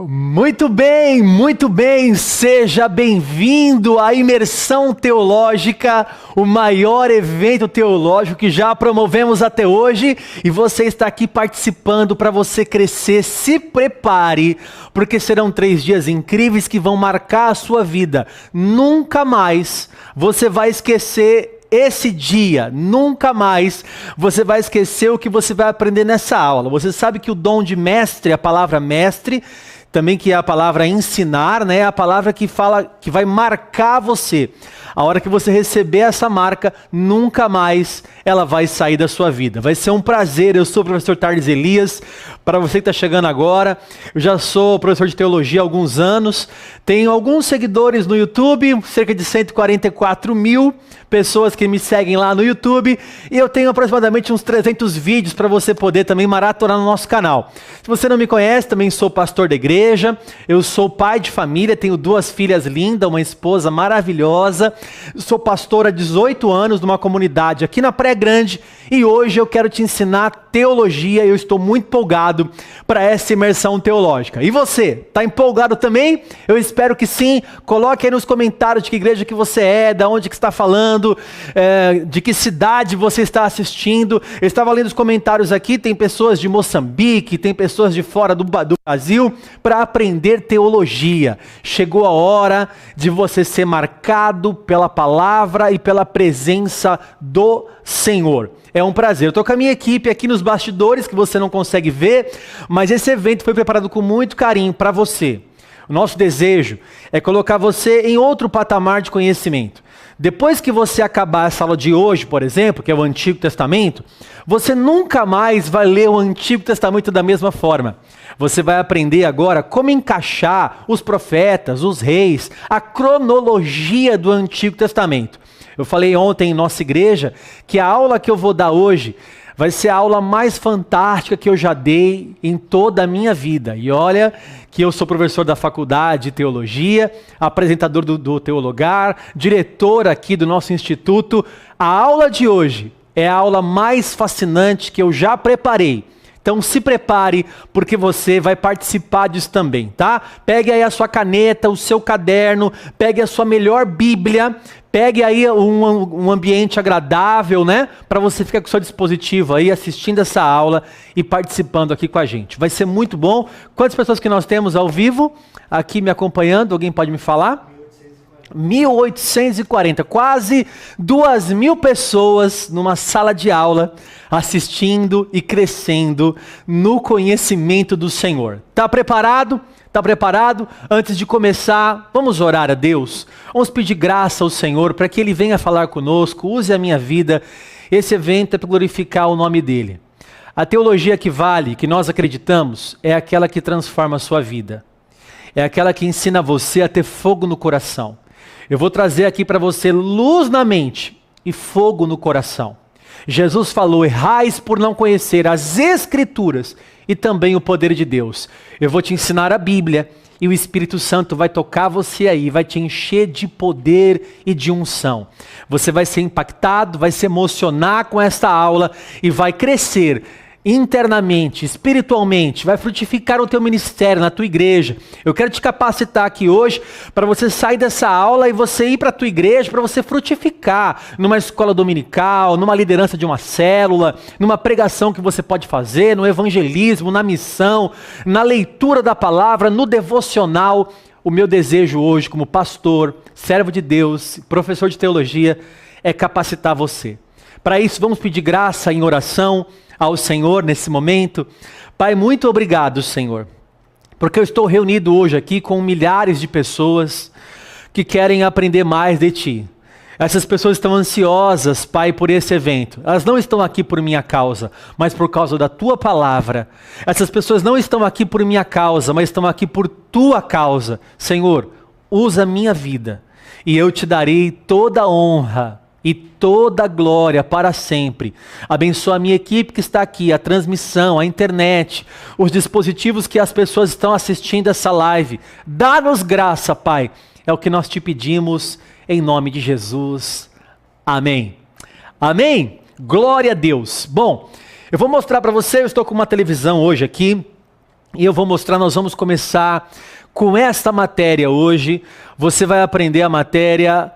Muito bem, seja bem-vindo à Imersão Teológica, o maior evento teológico que já promovemos até hoje, e você está aqui participando para você crescer. Se prepare, porque serão 3 dias incríveis que vão marcar a sua vida. Nunca mais você vai esquecer esse dia, nunca mais você vai esquecer o que você vai aprender nessa aula. Você sabe que o dom de mestre, a palavra mestre, também que é a palavra ensinar, né? É a palavra que fala, que vai marcar você. A hora que você receber essa marca, nunca mais ela vai sair da sua vida. Vai ser um prazer. Eu sou o professor Tarles Elias. Para você que está chegando agora, eu já sou professor de teologia há alguns anos. Tenho alguns seguidores no YouTube, cerca de 144 mil pessoas que me seguem lá no YouTube. E eu tenho aproximadamente uns 300 vídeos para você poder também maratonar no nosso canal. Se você não me conhece, também sou pastor da igreja. Eu sou pai de família, tenho 2 filhas lindas, uma esposa maravilhosa. Sou pastor há 18 anos numa comunidade aqui na Praia Grande. E hoje eu quero te ensinar teologia. Eu estou muito empolgado para essa imersão teológica. E você, está empolgado também? Eu espero que sim. Coloque aí nos comentários de que igreja que você é, de onde que está falando, de que cidade você está assistindo. Eu estava lendo os comentários aqui, tem pessoas de Moçambique, tem pessoas de fora do Brasil, para aprender teologia. Chegou a hora de você ser marcado pela palavra e pela presença do Senhor. É um prazer. Eu estou com a minha equipe aqui nos bastidores, que você não consegue ver, mas esse evento foi preparado com muito carinho para você. O nosso desejo é colocar você em outro patamar de conhecimento. Depois que você acabar essa aula de hoje, por exemplo, que é o Antigo Testamento, você nunca mais vai ler o Antigo Testamento da mesma forma. Você vai aprender agora como encaixar os profetas, os reis, a cronologia do Antigo Testamento. Eu falei ontem em nossa igreja que a aula que eu vou dar hoje vai ser a aula mais fantástica que eu já dei em toda a minha vida. E olha que eu sou professor da faculdade de teologia, apresentador do Teologar, diretor aqui do nosso instituto. A aula de hoje é a aula mais fascinante que eu já preparei. Então se prepare, porque você vai participar disso também, tá? Pegue aí a sua caneta, o seu caderno, pegue a sua melhor Bíblia, pegue aí um ambiente agradável, né? Para você ficar com o seu dispositivo aí, assistindo essa aula e participando aqui com a gente. Vai ser muito bom. Quantas pessoas que nós temos ao vivo aqui me acompanhando? Alguém pode me falar? 1840, quase 2.000 pessoas numa sala de aula assistindo e crescendo no conhecimento do Senhor. Tá preparado? Tá preparado? Antes de começar, vamos orar a Deus. Vamos pedir graça ao Senhor para que Ele venha falar conosco, use a minha vida. Esse evento é para glorificar o nome dEle. A teologia que vale, que nós acreditamos, é aquela que transforma a sua vida. É aquela que ensina você a ter fogo no coração. Eu vou trazer aqui para você luz na mente e fogo no coração. Jesus falou: errais por não conhecer as Escrituras e também o poder de Deus. Eu vou te ensinar a Bíblia e o Espírito Santo vai tocar você aí, vai te encher de poder e de unção. Você vai ser impactado, vai se emocionar com esta aula e vai crescer internamente, espiritualmente, vai frutificar o teu ministério, na tua igreja. Eu quero te capacitar aqui hoje para você sair dessa aula e você ir para a tua igreja, para você frutificar numa escola dominical, numa liderança de uma célula, numa pregação que você pode fazer, no evangelismo, na missão, na leitura da palavra, no devocional. O meu desejo hoje, como pastor, servo de Deus, professor de teologia, é capacitar você. Para isso, vamos pedir graça em oração ao Senhor nesse momento. Pai, muito obrigado, Senhor, porque eu estou reunido hoje aqui com milhares de pessoas que querem aprender mais de Ti. Essas pessoas estão ansiosas, Pai, por esse evento. Elas não estão aqui por minha causa, mas por causa da Tua palavra. Essas pessoas não estão aqui por minha causa, mas estão aqui por Tua causa. Senhor, usa a minha vida e eu Te darei toda a honra e toda a glória para sempre. Abençoa a minha equipe que está aqui, a transmissão, a internet, os dispositivos que as pessoas estão assistindo essa live. Dá-nos graça, Pai. É o que nós Te pedimos, em nome de Jesus. Amém. Amém? Glória a Deus. Bom, eu vou mostrar para você, eu estou com uma televisão hoje aqui, E eu vou mostrar, nós vamos começar com esta matéria hoje. Você vai aprender a matéria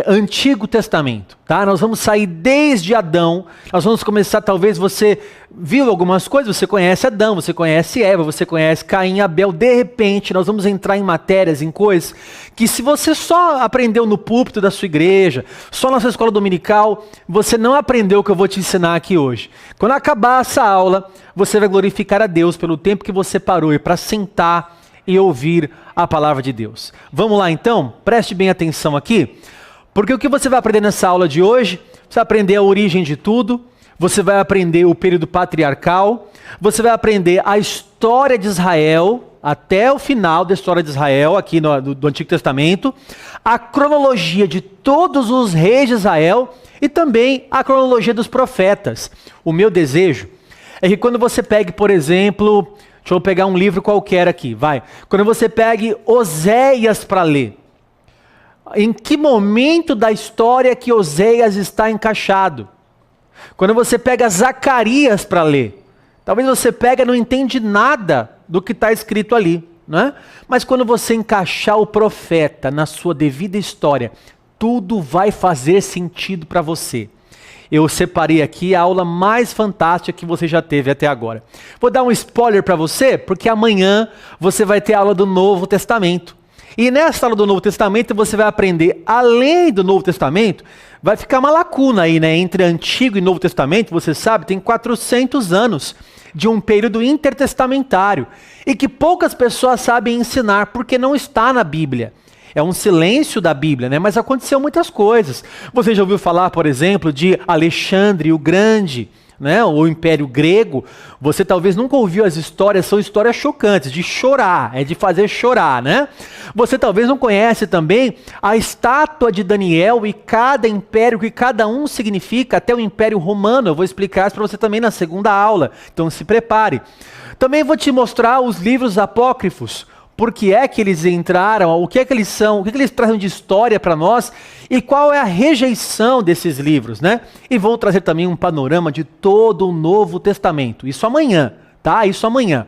Antigo Testamento, tá? Nós vamos sair desde Adão, nós vamos começar, talvez você viu algumas coisas, você conhece Adão, você conhece Eva, você conhece Caim, Abel, de repente nós vamos entrar em matérias, em coisas, que se você só aprendeu no púlpito da sua igreja, só na sua escola dominical, você não aprendeu o que eu vou te ensinar aqui hoje. Quando acabar essa aula, você vai glorificar a Deus pelo tempo que você parou para sentar e ouvir a palavra de Deus. Vamos lá então? Preste bem atenção aqui. Porque o que você vai aprender nessa aula de hoje, você vai aprender a origem de tudo, você vai aprender o período patriarcal, você vai aprender a história de Israel, até o final da história de Israel, aqui do Antigo Testamento, a cronologia de todos os reis de Israel e também a cronologia dos profetas. O meu desejo é que quando você pegue, por exemplo, deixa eu pegar um livro qualquer aqui, vai. Quando você pegue Oséias para ler, em que momento da história que Oséias está encaixado? Quando você pega Zacarias para ler, talvez você pega e não entende nada do que está escrito ali, né? Mas quando você encaixar o profeta na sua devida história, tudo vai fazer sentido para você. Eu separei aqui a aula mais fantástica que você já teve até agora. Vou dar um spoiler para você, porque amanhã você vai ter aula do Novo Testamento. E nessa aula do Novo Testamento você vai aprender, além do Novo Testamento, vai ficar uma lacuna aí, né? Entre Antigo e Novo Testamento, você sabe, tem 400 anos de um período intertestamentário. E que poucas pessoas sabem ensinar, porque não está na Bíblia. É um silêncio da Bíblia, né? Mas aconteceu muitas coisas. Você já ouviu falar, por exemplo, de Alexandre o Grande, né? O Império Grego? Você talvez nunca ouviu as histórias, são histórias chocantes, de chorar, é de fazer chorar, né? Você talvez não conhece também a estátua de Daniel e cada império que cada um significa, até o Império Romano. Eu vou explicar isso para você também na segunda aula, então se prepare. Também vou te mostrar os livros apócrifos, por que é que eles entraram, o que é que eles são, o que é que eles trazem de história para nós e qual é a rejeição desses livros, né? E vou trazer também um panorama de todo o Novo Testamento. Isso amanhã, tá? Isso amanhã.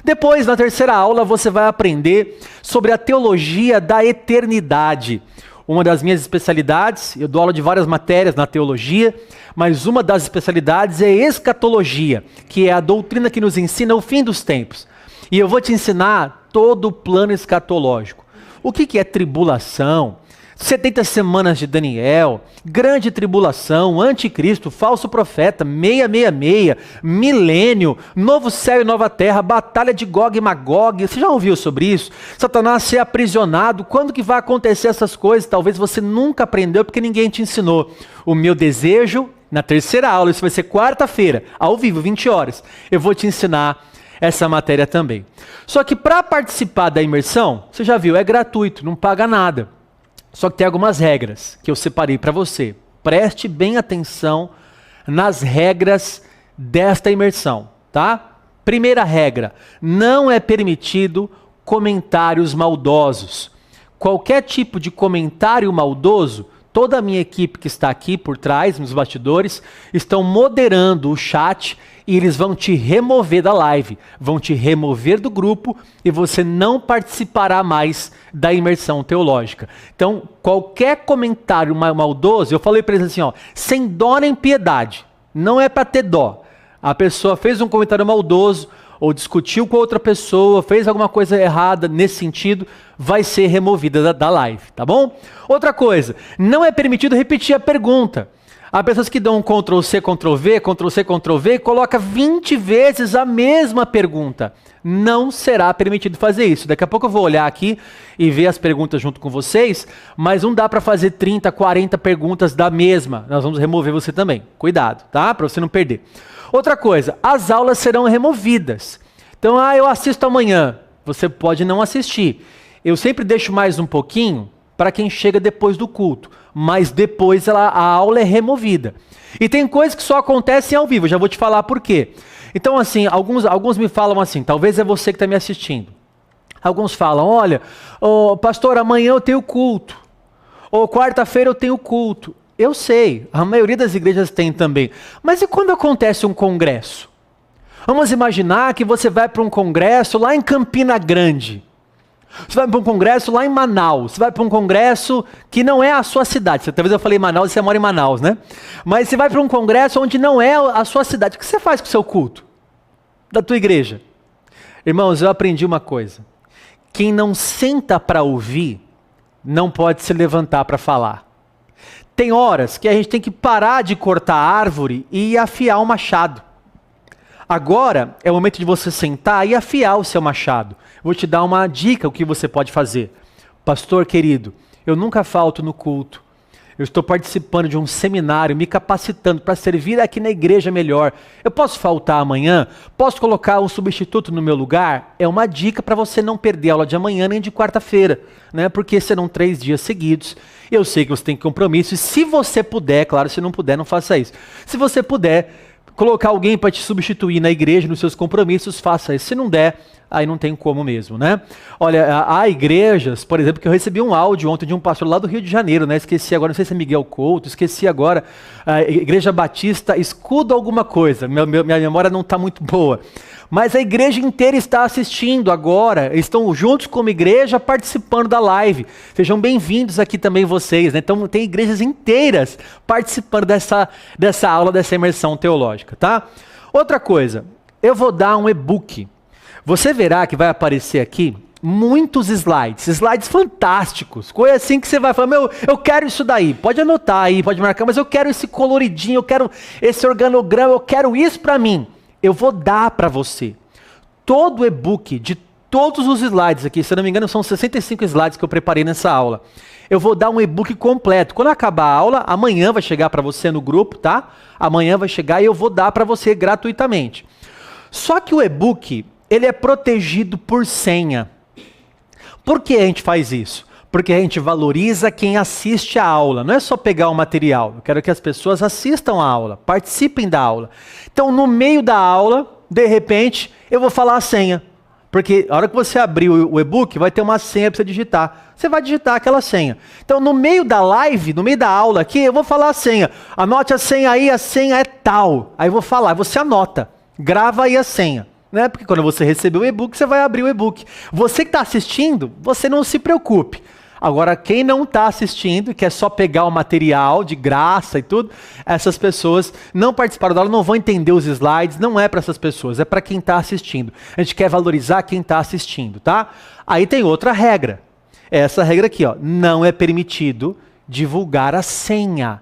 Depois, na terceira aula, você vai aprender sobre a teologia da eternidade. Uma das minhas especialidades, eu dou aula de várias matérias na teologia, mas uma das especialidades é escatologia, que é a doutrina que nos ensina o fim dos tempos. E eu vou te ensinar todo o plano escatológico. O que é tribulação, 70 semanas de Daniel, grande tribulação, anticristo, falso profeta, 666, milênio, novo céu e nova terra, batalha de Gog e Magog. Você já ouviu sobre isso? Satanás ser aprisionado, quando que vai acontecer essas coisas? Talvez você nunca aprendeu porque ninguém te ensinou. O meu desejo, na terceira aula, isso vai ser quarta-feira, ao vivo, 20 horas, eu vou te ensinar essa matéria também. Só que para participar da imersão, você já viu, é gratuito, não paga nada. Só que tem algumas regras que eu separei para você. Preste bem atenção nas regras desta imersão, tá? Primeira regra, não é permitido comentários maldosos. Qualquer tipo de comentário maldoso, toda a minha equipe que está aqui por trás, nos bastidores, estão moderando o chat e eles vão te remover da live, vão te remover do grupo e você não participará mais da imersão teológica. Então, qualquer comentário maldoso, eu falei para eles assim, ó, sem dó nem piedade, não é para ter dó. A pessoa fez um comentário maldoso, ou discutiu com outra pessoa, fez alguma coisa errada nesse sentido, vai ser removida da live, tá bom? Outra coisa, não é permitido repetir a pergunta. Há pessoas que dão um Ctrl+C, Ctrl+V, Ctrl+C, Ctrl+V e coloca 20 vezes a mesma pergunta. Não será permitido fazer isso. Daqui a pouco eu vou olhar aqui e ver as perguntas junto com vocês, mas não dá para fazer 30, 40 perguntas da mesma. Nós vamos remover você também. Cuidado, tá? Para você não perder. Outra coisa, as aulas serão removidas. Então, eu assisto amanhã. Você pode não assistir. Eu sempre deixo mais um pouquinho para quem chega depois do culto, mas depois a aula é removida. E tem coisas que só acontecem ao vivo, já vou te falar por quê. Então assim, alguns me falam assim, talvez é você que está me assistindo. Alguns falam, olha, pastor, amanhã eu tenho culto, ou quarta-feira eu tenho culto. Eu sei, a maioria das igrejas tem também. Mas e quando acontece um congresso? Vamos imaginar que você vai para um congresso lá em Campina Grande. Você vai para um congresso lá em Manaus. Você vai para um congresso que não é a sua cidade. Talvez eu falei Manaus e você mora em Manaus, né? Mas você vai para um congresso onde não é a sua cidade. O que você faz com o seu culto? Da tua igreja? Irmãos, eu aprendi uma coisa. Quem não senta para ouvir, não pode se levantar para falar. Tem horas que a gente tem que parar de cortar a árvore e afiar o machado. Agora é o momento de você sentar e afiar o seu machado. Vou te dar uma dica o que você pode fazer. Pastor querido, eu nunca falto no culto. Eu estou participando de um seminário, me capacitando para servir aqui na igreja melhor. Eu posso faltar amanhã? Posso colocar um substituto no meu lugar? É uma dica para você não perder a aula de amanhã nem de quarta-feira, né? Porque serão 3 dias seguidos. Eu sei que você tem compromisso e se você puder, claro, se não puder, não faça isso. Se você puder colocar alguém para te substituir na igreja, nos seus compromissos, faça isso. Se não der, aí não tem como mesmo, né? Olha, há igrejas, por exemplo, que eu recebi um áudio ontem de um pastor lá do Rio de Janeiro, né? Esqueci agora, não sei se é Miguel Couto, esqueci agora, a Igreja Batista, Escudo alguma coisa, minha memória não está muito boa. Mas a igreja inteira está assistindo agora, estão juntos como igreja participando da live. Sejam bem-vindos aqui também vocês, né? Então tem igrejas inteiras participando dessa aula, dessa imersão teológica, tá? Outra coisa, eu vou dar um e-book. Você verá que vai aparecer aqui muitos slides fantásticos, coisa assim que você vai falar, meu, eu quero isso daí, pode anotar aí, pode marcar, mas eu quero esse coloridinho, eu quero esse organograma, eu quero isso para mim. Eu vou dar para você todo o e-book de todos os slides aqui, se eu não me engano são 65 slides que eu preparei nessa aula. Eu vou dar um e-book completo. Quando acabar a aula, amanhã vai chegar para você no grupo, tá? Amanhã vai chegar e eu vou dar para você gratuitamente. Só que o e-book, ele é protegido por senha. Por que a gente faz isso? Porque a gente valoriza quem assiste a aula. Não é só pegar o material. Eu quero que as pessoas assistam a aula, participem da aula. Então, no meio da aula, de repente, eu vou falar a senha. Porque a hora que você abrir o e-book, vai ter uma senha para você digitar. Você vai digitar aquela senha. Então, no meio da live, no meio da aula aqui, eu vou falar a senha. Anote a senha aí, a senha é tal. Aí eu vou falar, você anota. Grava aí a senha. Né? Porque quando você receber o e-book, você vai abrir o e-book. Você que está assistindo, você não se preocupe. Agora, quem não está assistindo, que é só pegar o material de graça e tudo, essas pessoas não participaram da aula, não vão entender os slides, não é para essas pessoas, é para quem está assistindo. A gente quer valorizar quem está assistindo, tá? Aí tem outra regra. Essa regra aqui, ó, não é permitido divulgar a senha.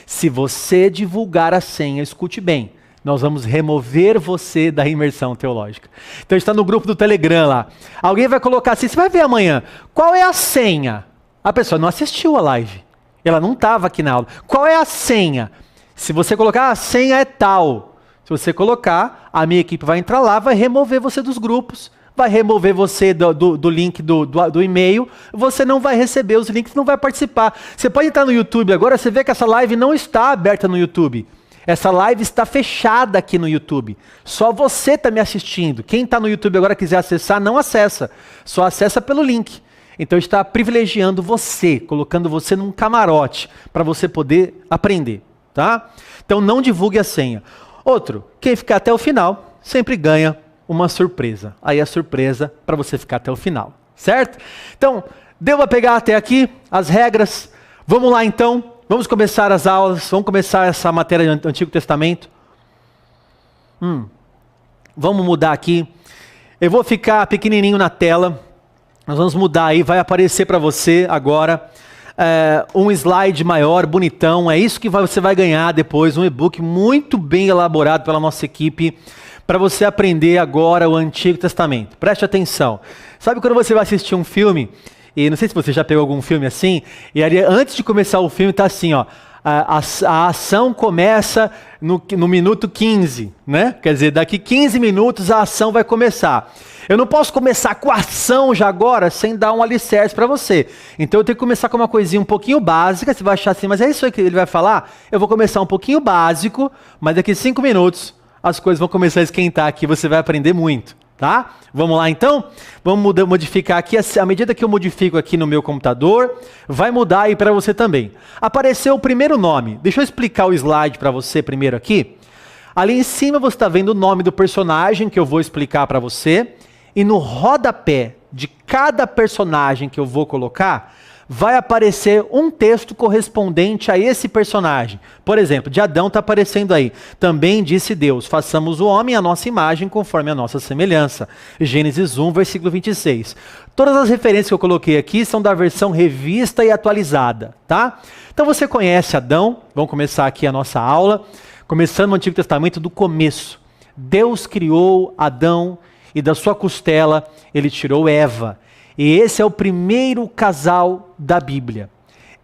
Se você divulgar a senha, escute bem, nós vamos remover você da imersão teológica. Então está no grupo do Telegram lá. Alguém vai colocar assim, você vai ver amanhã, qual é a senha? A pessoa não assistiu a live. Ela não estava aqui na aula. Qual é a senha? Se você colocar, a senha é tal. Se você colocar, a minha equipe vai entrar lá, vai remover você dos grupos, vai remover você do link do e-mail, você não vai receber os links, não vai participar. Você pode entrar no YouTube agora, você vê que essa live não está aberta no YouTube. Essa live está fechada aqui no YouTube. Só você está me assistindo. Quem está no YouTube agora quiser acessar, não acessa. Só acessa pelo link. Então está privilegiando você, colocando você num camarote para você poder aprender, tá? Então não divulgue a senha. Outro, quem ficar até o final sempre ganha uma surpresa. Aí a surpresa para você ficar até o final, certo? Então, deu para pegar até aqui as regras. Vamos lá então. Vamos começar as aulas, vamos começar essa matéria do Antigo Testamento. Vamos mudar aqui. Eu vou ficar pequenininho na tela. Nós vamos mudar aí, vai aparecer para você agora um slide maior, bonitão. É isso que você vai ganhar depois, um e-book muito bem elaborado pela nossa equipe, para você aprender agora o Antigo Testamento. Preste atenção. Sabe quando você vai assistir um filme... E não sei se você já pegou algum filme assim, e ali, antes de começar o filme está assim, ó, a ação começa no minuto 15, né? Quer dizer, daqui 15 minutos a ação vai começar. Eu não posso começar com a ação já agora, sem dar um alicerce para você. Então eu tenho que começar com uma coisinha um pouquinho básica, você vai achar assim, mas é isso aí que ele vai falar? Eu vou começar um pouquinho básico, mas daqui 5 minutos as coisas vão começar a esquentar aqui, você vai aprender muito. Tá? Vamos lá então? Vamos modificar aqui, à medida que eu modifico aqui no meu computador, vai mudar aí para você também. Apareceu o primeiro nome, deixa eu explicar o slide para você primeiro aqui. Ali em cima você está vendo o nome do personagem que eu vou explicar para você. E no rodapé de cada personagem que eu vou colocar, vai aparecer um texto correspondente a esse personagem. Por exemplo, de Adão está aparecendo aí. Também disse Deus, façamos o homem à nossa imagem conforme a nossa semelhança. Gênesis 1, versículo 26. Todas as referências que eu coloquei aqui são da versão revista e atualizada, tá? Então você conhece Adão, vamos começar aqui a nossa aula, começando no Antigo Testamento do começo. Deus criou Adão e da sua costela ele tirou Eva. E esse é o primeiro casal da Bíblia.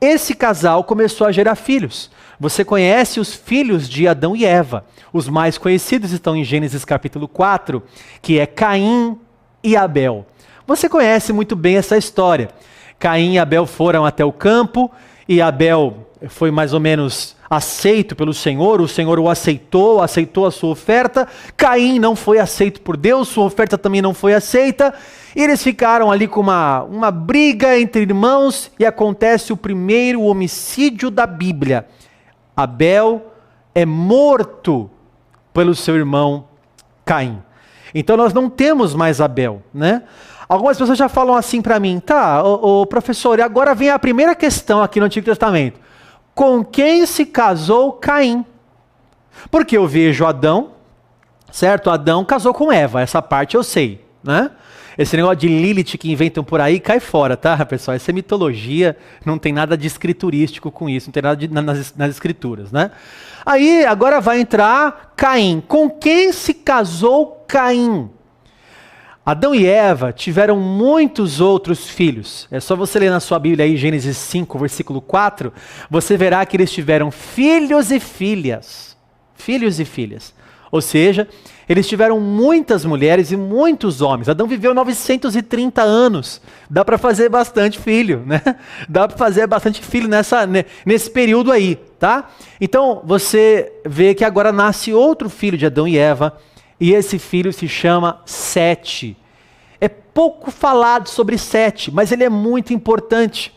Esse casal começou a gerar filhos. Você conhece os filhos de Adão e Eva. Os mais conhecidos estão em Gênesis capítulo 4, que é Caim e Abel. Você conhece muito bem essa história. Caim e Abel foram até o campo e Abel foi mais ou menos aceito pelo Senhor, o Senhor o aceitou a sua oferta. Caim não foi aceito por Deus, sua oferta também não foi aceita. E eles ficaram ali com uma briga entre irmãos e acontece o primeiro homicídio da Bíblia. Abel é morto pelo seu irmão Caim. Então nós não temos mais Abel, né? Algumas pessoas já falam assim para mim, tá, professor, e agora vem a primeira questão aqui no Antigo Testamento. Com quem se casou Caim? Porque eu vejo Adão, certo? Adão casou com Eva, essa parte eu sei, né? Esse negócio de Lilith que inventam por aí cai fora, tá, pessoal? Essa é mitologia, não tem nada de escriturístico com isso, não tem nada nas escrituras, né? Aí, agora vai entrar Caim. Com quem se casou Caim? Adão e Eva tiveram muitos outros filhos. É só você ler na sua Bíblia aí, Gênesis 5, versículo 4, você verá que eles tiveram filhos e filhas. Filhos e filhas. Ou seja, eles tiveram muitas mulheres e muitos homens. Adão viveu 930 anos. Dá para fazer bastante filho, né? Dá para fazer bastante filho nesse período aí, tá? Então, você vê que agora nasce outro filho de Adão e Eva, e esse filho se chama Sete. É pouco falado sobre Sete, mas ele é muito importante.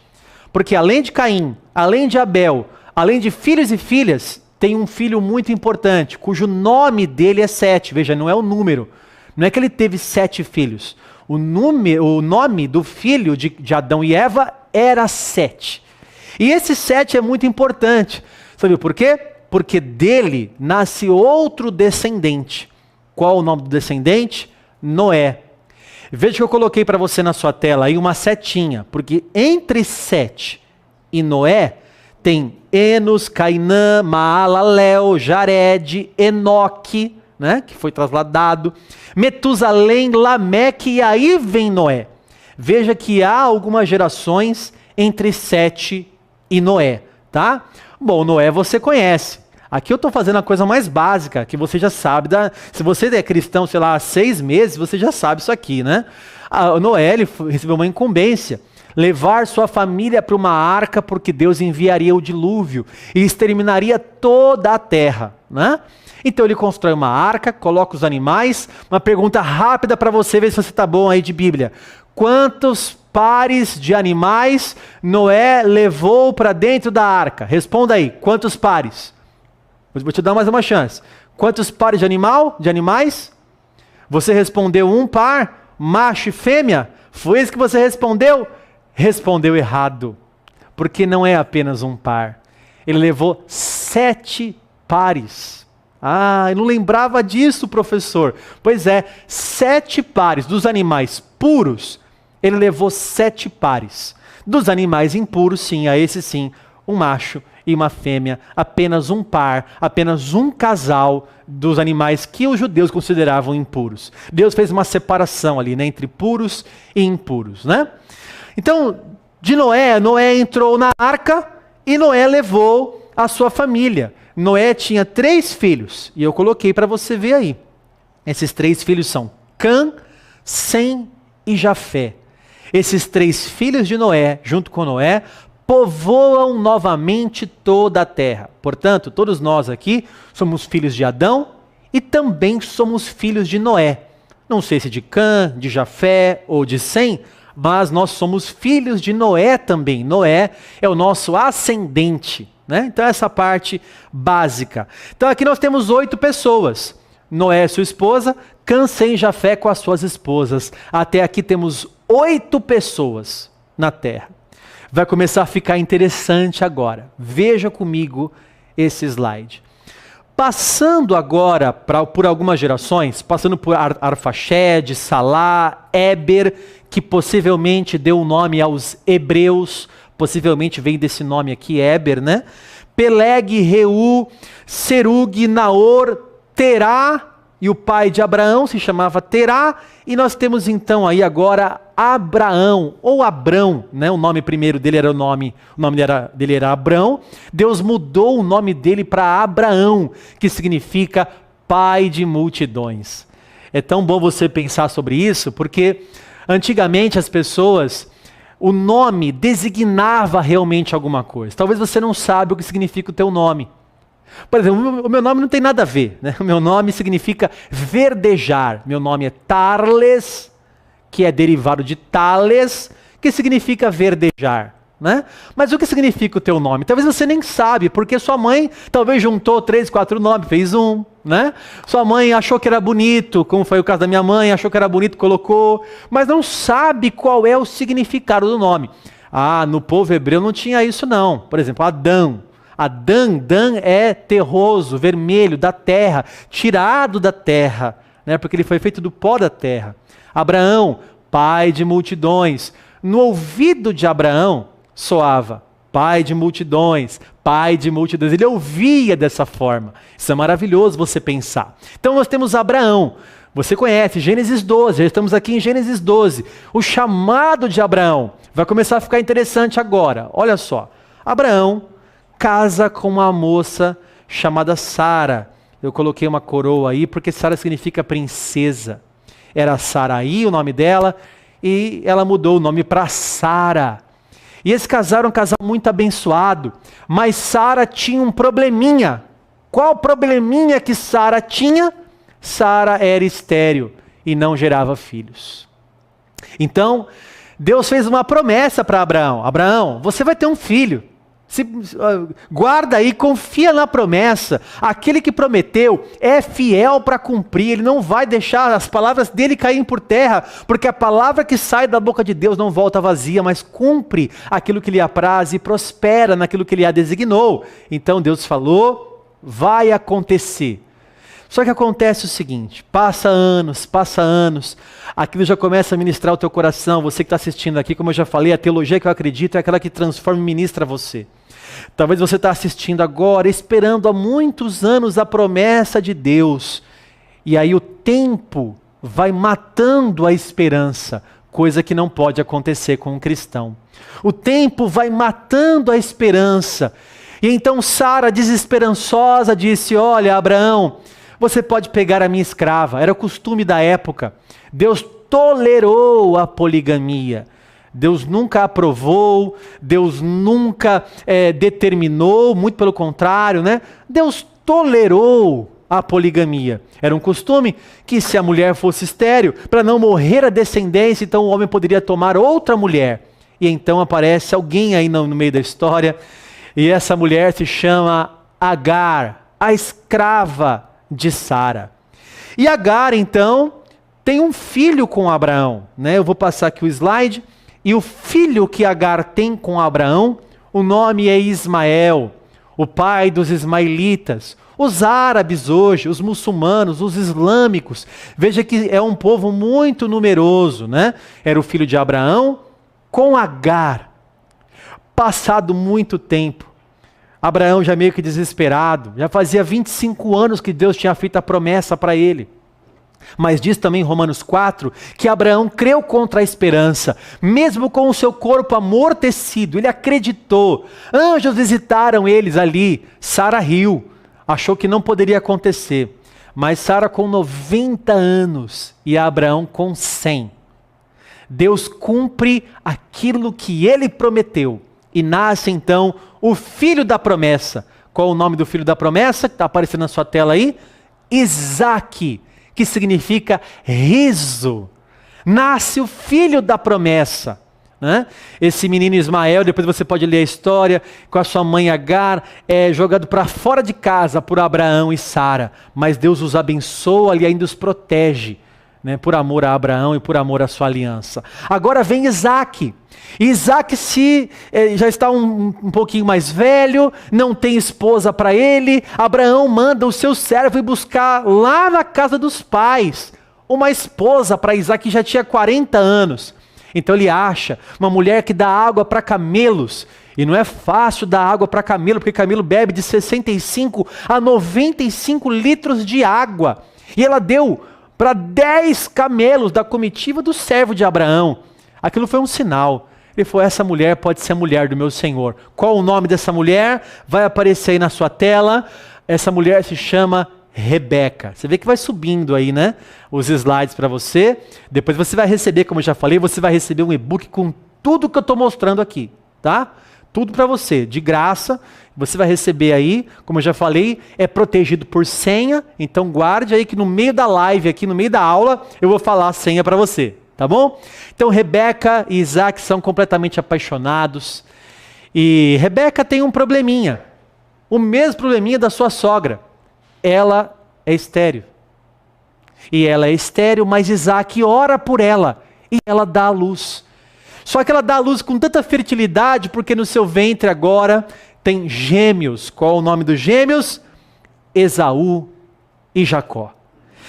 Porque além de Caim, além de Abel, além de filhos e filhas, tem um filho muito importante, cujo nome dele é Sete. Veja, não é o número. Não é que ele teve 7 filhos. O nome do filho de Adão e Eva era Sete. E esse Sete é muito importante. Sabe por quê? Porque dele nasce outro descendente. Qual o nome do descendente? Noé. Veja que eu coloquei para você na sua tela aí uma setinha, porque entre Sete e Noé tem Enos, Cainã, Maalalel, Jared, Enoque, né, que foi trasladado, Metusalém, Lameque, e aí vem Noé. Veja que há algumas gerações entre Sete e Noé, tá? Bom, Noé você conhece. Aqui eu estou fazendo a coisa mais básica, que você já sabe. Se você é cristão, sei lá, há 6 meses, você já sabe isso aqui, né? Noé ele recebeu uma incumbência. Levar sua família para uma arca, porque Deus enviaria o dilúvio e exterminaria toda a terra, né? Então ele constrói uma arca, coloca os animais. Uma pergunta rápida para você, ver se você está bom aí de Bíblia. Quantos pares de animais Noé levou para dentro da arca? Responda aí, quantos pares? Vou te dar mais uma chance. Quantos pares de animais? Você respondeu 1 par, macho e fêmea? Foi isso que você respondeu? Respondeu errado. Porque não é apenas 1 par. Ele levou 7 pares. Ah, eu não lembrava disso, professor. Pois é, 7 pares dos animais puros, ele levou 7 pares. Dos animais impuros, sim, a esse sim, um macho e uma fêmea, apenas 1 par, apenas um casal dos animais que os judeus consideravam impuros. Deus fez uma separação ali, né, entre puros e impuros, né? Então, de Noé entrou na arca e Noé levou a sua família. Noé tinha 3 filhos, e eu coloquei para você ver aí. Esses 3 filhos são Cã, Sem e Jafé. Esses 3 filhos de Noé, junto com Noé, povoam novamente toda a terra. Portanto, todos nós aqui somos filhos de Adão e também somos filhos de Noé. Não sei se de Cã, de Jafé ou de Sem, mas nós somos filhos de Noé também. Noé é o nosso ascendente, né? Então essa parte básica. Então aqui nós temos 8 pessoas. Noé, sua esposa, Cã, Sem e Jafé com as suas esposas. Até aqui temos 8 pessoas na terra. Vai começar a ficar interessante agora. Veja comigo esse slide. Passando agora por algumas gerações, passando por Arfaxede, Salá, Éber, que possivelmente deu o nome aos hebreus, possivelmente vem desse nome aqui, Éber, né? Peleg, Reu, Serug, Naor, Terá, e o pai de Abraão se chamava Terá, e nós temos então aí agora Abraão, ou Abrão, né? O nome primeiro dele era o nome dele era Abrão. Deus mudou o nome dele para Abraão, que significa pai de multidões. É tão bom você pensar sobre isso, porque antigamente as pessoas, o nome designava realmente alguma coisa. Talvez você não saiba o que significa o teu nome. Por exemplo, o meu nome não tem nada a ver, né? O meu nome significa verdejar. Meu nome é Tarles, que é derivado de Tales, que significa verdejar, né? Mas o que significa o teu nome? Talvez você nem sabe, porque sua mãe talvez juntou 3, 4 nomes, fez um, né? Sua mãe achou que era bonito, como foi o caso da minha mãe, achou que era bonito, colocou, mas não sabe qual é o significado do nome. Ah, no povo hebreu não tinha isso não. Por exemplo, Adão. Dan é terroso, vermelho, da terra, tirado da terra, né? Porque ele foi feito do pó da terra. Abraão, pai de multidões. No ouvido de Abraão soava pai de multidões, pai de multidões. Ele ouvia dessa forma. Isso é maravilhoso você pensar. Então nós temos Abraão. Você conhece, Gênesis 12, já estamos aqui em Gênesis 12. O chamado de Abraão vai começar a ficar interessante agora. Olha só, Abraão casa com uma moça chamada Sara. Eu coloquei uma coroa aí porque Sara significa princesa. Era Saraí o nome dela e ela mudou o nome para Sara. E eles casaram um casal muito abençoado, mas Sara tinha um probleminha. Qual probleminha que Sara tinha? Sara era estéril e não gerava filhos. Então, Deus fez uma promessa para Abraão. Abraão, você vai ter um filho. Guarda aí, confia na promessa. Aquele que prometeu é fiel para cumprir. Ele não vai deixar as palavras dele caírem por terra, porque a palavra que sai da boca de Deus não volta vazia, mas cumpre aquilo que lhe apraz e prospera naquilo que ele a designou. Então Deus falou, vai acontecer. Só que acontece o seguinte, passa anos, aquilo já começa a ministrar o teu coração. Você que está assistindo aqui, como eu já falei, a teologia que eu acredito é aquela que transforma e ministra você. Talvez você está assistindo agora, esperando há muitos anos a promessa de Deus, e aí o tempo vai matando a esperança, coisa que não pode acontecer com um cristão. O tempo vai matando a esperança, e então Sara, desesperançosa, disse, olha Abraão, você pode pegar a minha escrava. Era o costume da época. Deus tolerou a poligamia. Deus nunca aprovou, Deus nunca determinou, muito pelo contrário, né? Deus tolerou a poligamia. Era um costume que se a mulher fosse estéril, para não morrer a descendência, então o homem poderia tomar outra mulher. E então aparece alguém aí no meio da história, e essa mulher se chama Agar, a escrava de Sara. E Agar, então, tem um filho com Abraão, né? Eu vou passar aqui o slide. E o filho que Agar tem com Abraão, o nome é Ismael, o pai dos ismaelitas. Os árabes hoje, os muçulmanos, os islâmicos, veja que é um povo muito numeroso, né? Era o filho de Abraão com Agar. Passado muito tempo, Abraão já meio que desesperado, já fazia 25 anos que Deus tinha feito a promessa para ele. Mas diz também em Romanos 4, que Abraão creu contra a esperança, mesmo com o seu corpo amortecido, ele acreditou. Anjos visitaram eles ali, Sara riu, achou que não poderia acontecer. Mas Sara com 90 anos e Abraão com 100. Deus cumpre aquilo que ele prometeu. E nasce então o filho da promessa. Qual é o nome do filho da promessa? Que está aparecendo na sua tela aí? Isaque, que significa riso. Nasce o filho da promessa. né? Esse menino Ismael, depois você pode ler a história, com a sua mãe Agar, é jogado para fora de casa por Abraão e Sara, mas Deus os abençoa e ainda os protege, né? Por amor a Abraão e por amor à sua aliança. Agora vem Isaac. Isaac já está um pouquinho mais velho, não tem esposa para ele. Abraão manda o seu servo ir buscar lá na casa dos pais uma esposa para Isaac, que já tinha 40 anos. Então ele acha uma mulher que dá água para camelos. E não é fácil dar água para camelo, porque camelo bebe de 65 a 95 litros de água. E ela deu para 10 camelos da comitiva do servo de Abraão. Aquilo foi um sinal. Ele falou, essa mulher pode ser a mulher do meu Senhor. Qual o nome dessa mulher? Vai aparecer aí na sua tela. Essa mulher se chama Rebeca. Você vê que vai subindo aí, né? Os slides para você. Depois você vai receber, como eu já falei, você vai receber um e-book com tudo que eu estou mostrando aqui, tá? Tudo para você, de graça. Você vai receber aí, como eu já falei, é protegido por senha. Então guarde aí que no meio da live, aqui no meio da aula, eu vou falar a senha para você, tá bom? Então Rebeca e Isaac são completamente apaixonados. E Rebeca tem um probleminha. O mesmo probleminha da sua sogra. Ela é estéril. E ela é estéril, mas Isaac ora por ela. E ela dá à luz. Só que ela dá à luz com tanta fertilidade, porque no seu ventre agora tem gêmeos. Qual o nome dos gêmeos? Esaú e Jacó.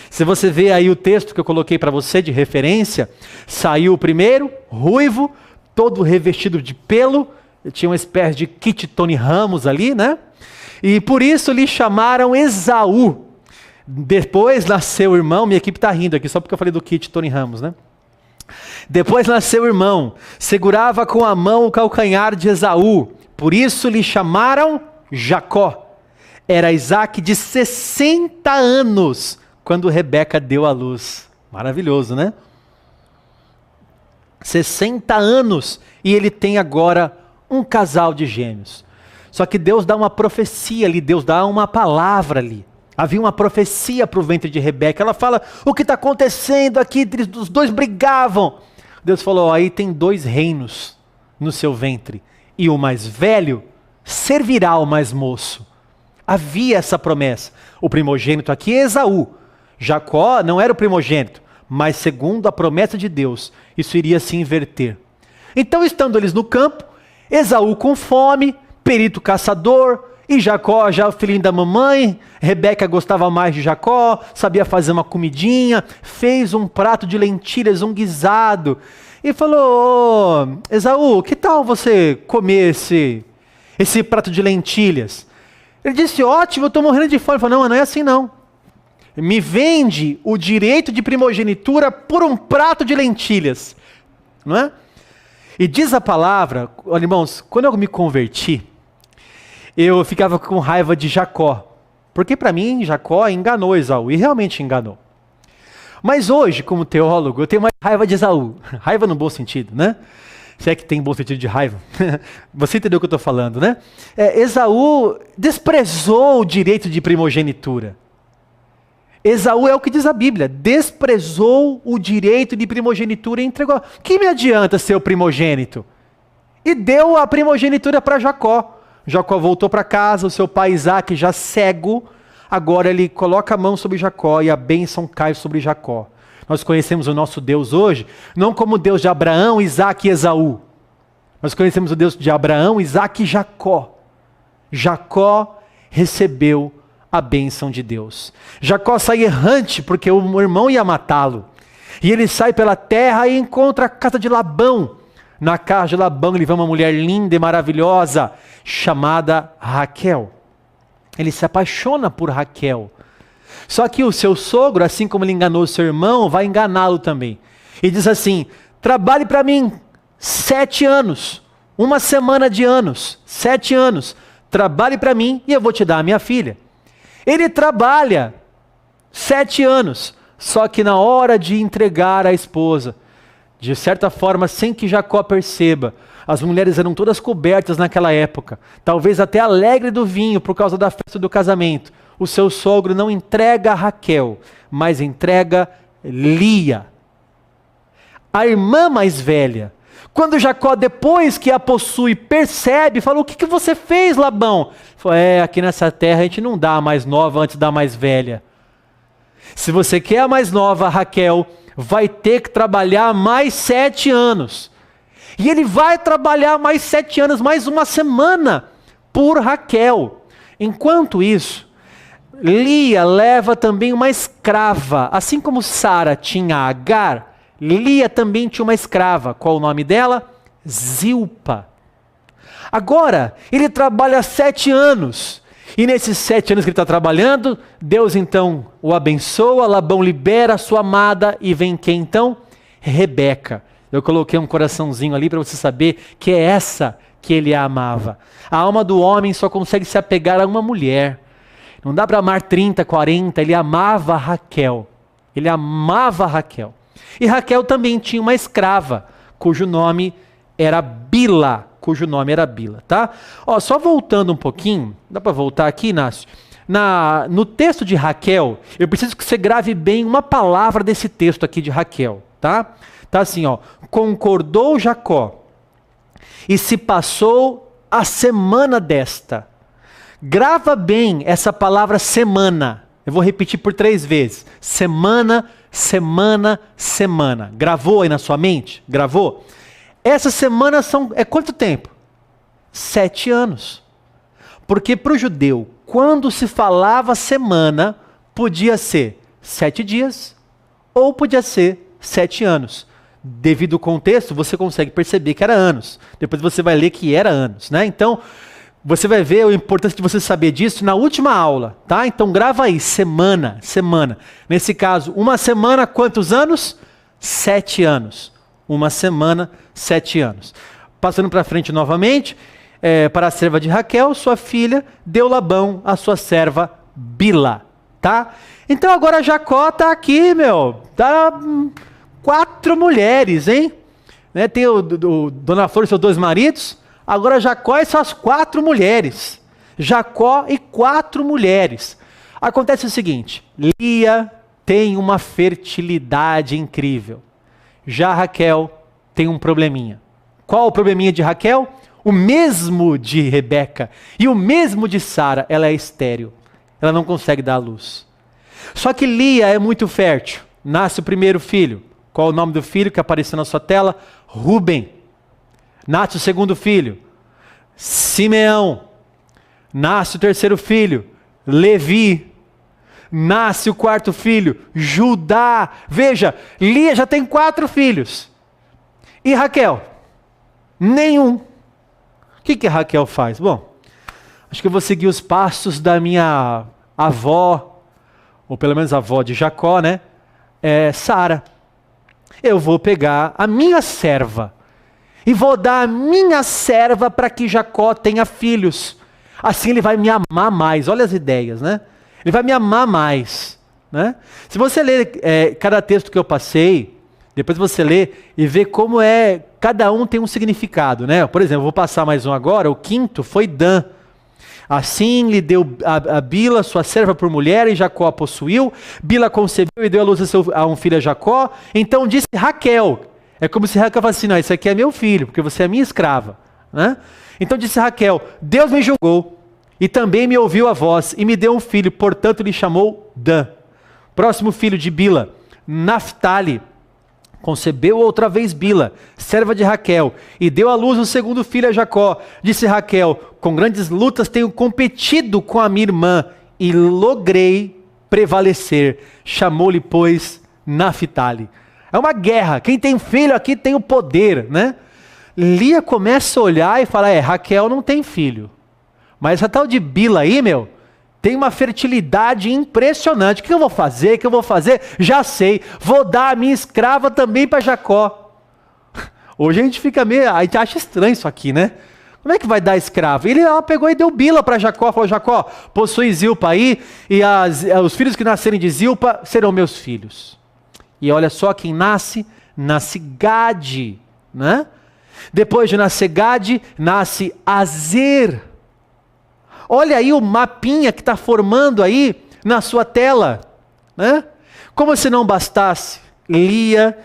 Se você vê aí o texto que eu coloquei para você de referência, saiu o primeiro, ruivo, todo revestido de pelo, tinha uma espécie de Kit Tony Ramos ali, né? E por isso lhe chamaram Esaú. Depois nasceu o irmão, minha equipe está rindo aqui, só porque eu falei do Kit Tony Ramos, né? Depois nasceu o irmão, segurava com a mão o calcanhar de Esaú, por isso lhe chamaram Jacó. Era Isaac de 60 anos, quando Rebeca deu à luz. Maravilhoso, né? 60 anos, e ele tem agora um casal de gêmeos. Só que Deus dá uma profecia ali, Deus dá uma palavra ali. Havia uma profecia para o ventre de Rebeca. Ela fala, o que está acontecendo aqui? Os dois brigavam. Deus falou, aí tem 2 reinos no seu ventre. E o mais velho servirá ao mais moço. Havia essa promessa. O primogênito aqui é Esaú. Jacó não era o primogênito, mas segundo a promessa de Deus, isso iria se inverter. Então, estando eles no campo, Esaú com fome, perito caçador, e Jacó já o filhinho da mamãe. Rebeca gostava mais de Jacó, sabia fazer uma comidinha, fez um prato de lentilhas, um guisado, e falou, Esaú, que tal você comer esse prato de lentilhas? Ele disse, ótimo, eu estou morrendo de fome. Ele falou, não é assim não. Me vende o direito de primogenitura por um prato de lentilhas. Não é? E diz a palavra, olha, irmãos, quando eu me converti, eu ficava com raiva de Jacó. Porque para mim, Jacó enganou Esaú, e realmente enganou. Mas hoje, como teólogo, eu tenho mais raiva de Esaú. Raiva no bom sentido, né? Se é que tem bom sentido de raiva. Você entendeu o que eu estou falando, né? Esaú desprezou o direito de primogenitura. Esaú é o que diz a Bíblia, desprezou o direito de primogenitura e entregou. Que me adianta ser o primogênito? E deu a primogenitura para Jacó. Jacó voltou para casa, o seu pai Isaac já cego, agora ele coloca a mão sobre Jacó e a bênção cai sobre Jacó. Nós conhecemos o nosso Deus hoje, não como o Deus de Abraão, Isaac e Esaú. Nós conhecemos o Deus de Abraão, Isaac e Jacó. Jacó recebeu a bênção de Deus. Jacó sai errante porque o irmão ia matá-lo. E ele sai pela terra e encontra a casa de Labão. Na casa de Labão ele vê uma mulher linda e maravilhosa chamada Raquel. Ele se apaixona por Raquel. Só que o seu sogro, assim como ele enganou o seu irmão, vai enganá-lo também. E diz assim, trabalhe para mim 7 anos, uma semana de anos, 7 anos. Trabalhe para mim e eu vou te dar a minha filha. Ele trabalha 7 anos, só que na hora de entregar a esposa, de certa forma, sem que Jacó perceba, as mulheres eram todas cobertas naquela época, talvez até alegre do vinho por causa da festa do casamento. O seu sogro não entrega a Raquel, mas entrega Lia. A irmã mais velha Quando Jacó, depois que a possui, percebe, falou: o que você fez, Labão? Ele falou: aqui nessa terra a gente não dá a mais nova antes da mais velha. Se você quer a mais nova, Raquel, vai ter que trabalhar mais 7 anos. E ele vai trabalhar mais 7 anos, mais uma semana, por Raquel. Enquanto isso, Lia leva também uma escrava. Assim como Sara tinha Agar, Lia também tinha uma escrava. Qual o nome dela? Zilpa. Agora, ele trabalha 7 anos. E nesses 7 anos que ele está trabalhando, Deus então o abençoa, Labão libera a sua amada e vem quem então? Rebeca. Eu coloquei um coraçãozinho ali para você saber que é essa que ele a amava. A alma do homem só consegue se apegar a uma mulher. Não dá para amar 30, 40, ele amava Raquel. Ele amava Raquel. E Raquel também tinha uma escrava, cujo nome era Bila. Tá? Só voltando um pouquinho, dá para voltar aqui, Inácio? No texto de Raquel, eu preciso que você grave bem uma palavra desse texto aqui de Raquel, tá? Tá assim, concordou Jacó e se passou a semana desta. Grava bem essa palavra semana. Eu vou repetir por 3 vezes. Semana, semana, semana. Gravou aí na sua mente? Gravou? Essas semanas é quanto tempo? 7 anos. Porque para o judeu, quando se falava semana, podia ser 7 dias ou podia ser 7 anos. Devido ao contexto, você consegue perceber que era anos. Depois você vai ler que era anos, né? Então, você vai ver a importância de você saber disso na última aula, tá? Então grava aí, semana, semana. Nesse caso, uma semana, quantos anos? 7 anos. Uma semana, 7 anos. Passando para frente novamente, para a serva de Raquel, sua filha, deu Labão a sua serva Bila, tá? Então agora Jacó tá aqui, tá 4 mulheres, hein? Né? Tem Dona Flor e seus 2 maridos, agora Jacó e suas 4 mulheres. Jacó e 4 mulheres. Acontece o seguinte, Lia tem uma fertilidade incrível. Já Raquel tem um probleminha. Qual o probleminha de Raquel? O mesmo de Rebeca e o mesmo de Sara, ela é estéril. Ela não consegue dar à luz. Só que Lia é muito fértil. Nasce o primeiro filho. Qual o nome do filho que apareceu na sua tela? Rúben. Nasce o segundo filho. Simeão. Nasce o terceiro filho. Levi. Nasce o 4º filho, Judá. Veja, Lia já tem 4 filhos. E Raquel? Nenhum. O que Raquel faz? Bom, acho que eu vou seguir os passos da minha avó, ou pelo menos a avó de Jacó, né? Sara. Eu vou pegar a minha serva e vou dar a minha serva para que Jacó tenha filhos. Assim ele vai me amar mais. Olha as ideias, né? Ele vai me amar mais, né? Se você ler cada texto que eu passei, depois você lê e vê como cada um tem um significado, né? Por exemplo, vou passar mais um agora, o 5º foi Dan. Assim lhe deu a Bila, sua serva, por mulher, e Jacó a possuiu. Bila concebeu e deu à luz a um filho a Jacó. Então disse Raquel, é como se Raquel falasse assim: não, esse aqui é meu filho, porque você é minha escrava, né? Então disse Raquel: Deus me julgou, e também me ouviu a voz, e me deu um filho, portanto lhe chamou Dan. Próximo filho de Bila, Naphtali. Concebeu outra vez Bila, serva de Raquel, e deu à luz o segundo filho a Jacó. Disse Raquel: com grandes lutas tenho competido com a minha irmã, e logrei prevalecer. Chamou-lhe, pois, Naphtali. É uma guerra, quem tem filho aqui tem o poder, né? Lia começa a olhar e fala: Raquel não tem filho. Mas essa tal de Bila aí, tem uma fertilidade impressionante. O que eu vou fazer? Já sei. Vou dar a minha escrava também para Jacó. Hoje a gente acha estranho isso aqui, né? Como é que vai dar escravo? Ela pegou e deu Bila para Jacó. Falou: Jacó, possui Zilpa aí, e os filhos que nascerem de Zilpa serão meus filhos. E olha só quem nasce Gade, né? Depois de nascer Gade, nasce Azer. Olha aí o mapinha que está formando aí na sua tela, né? Como se não bastasse, Lia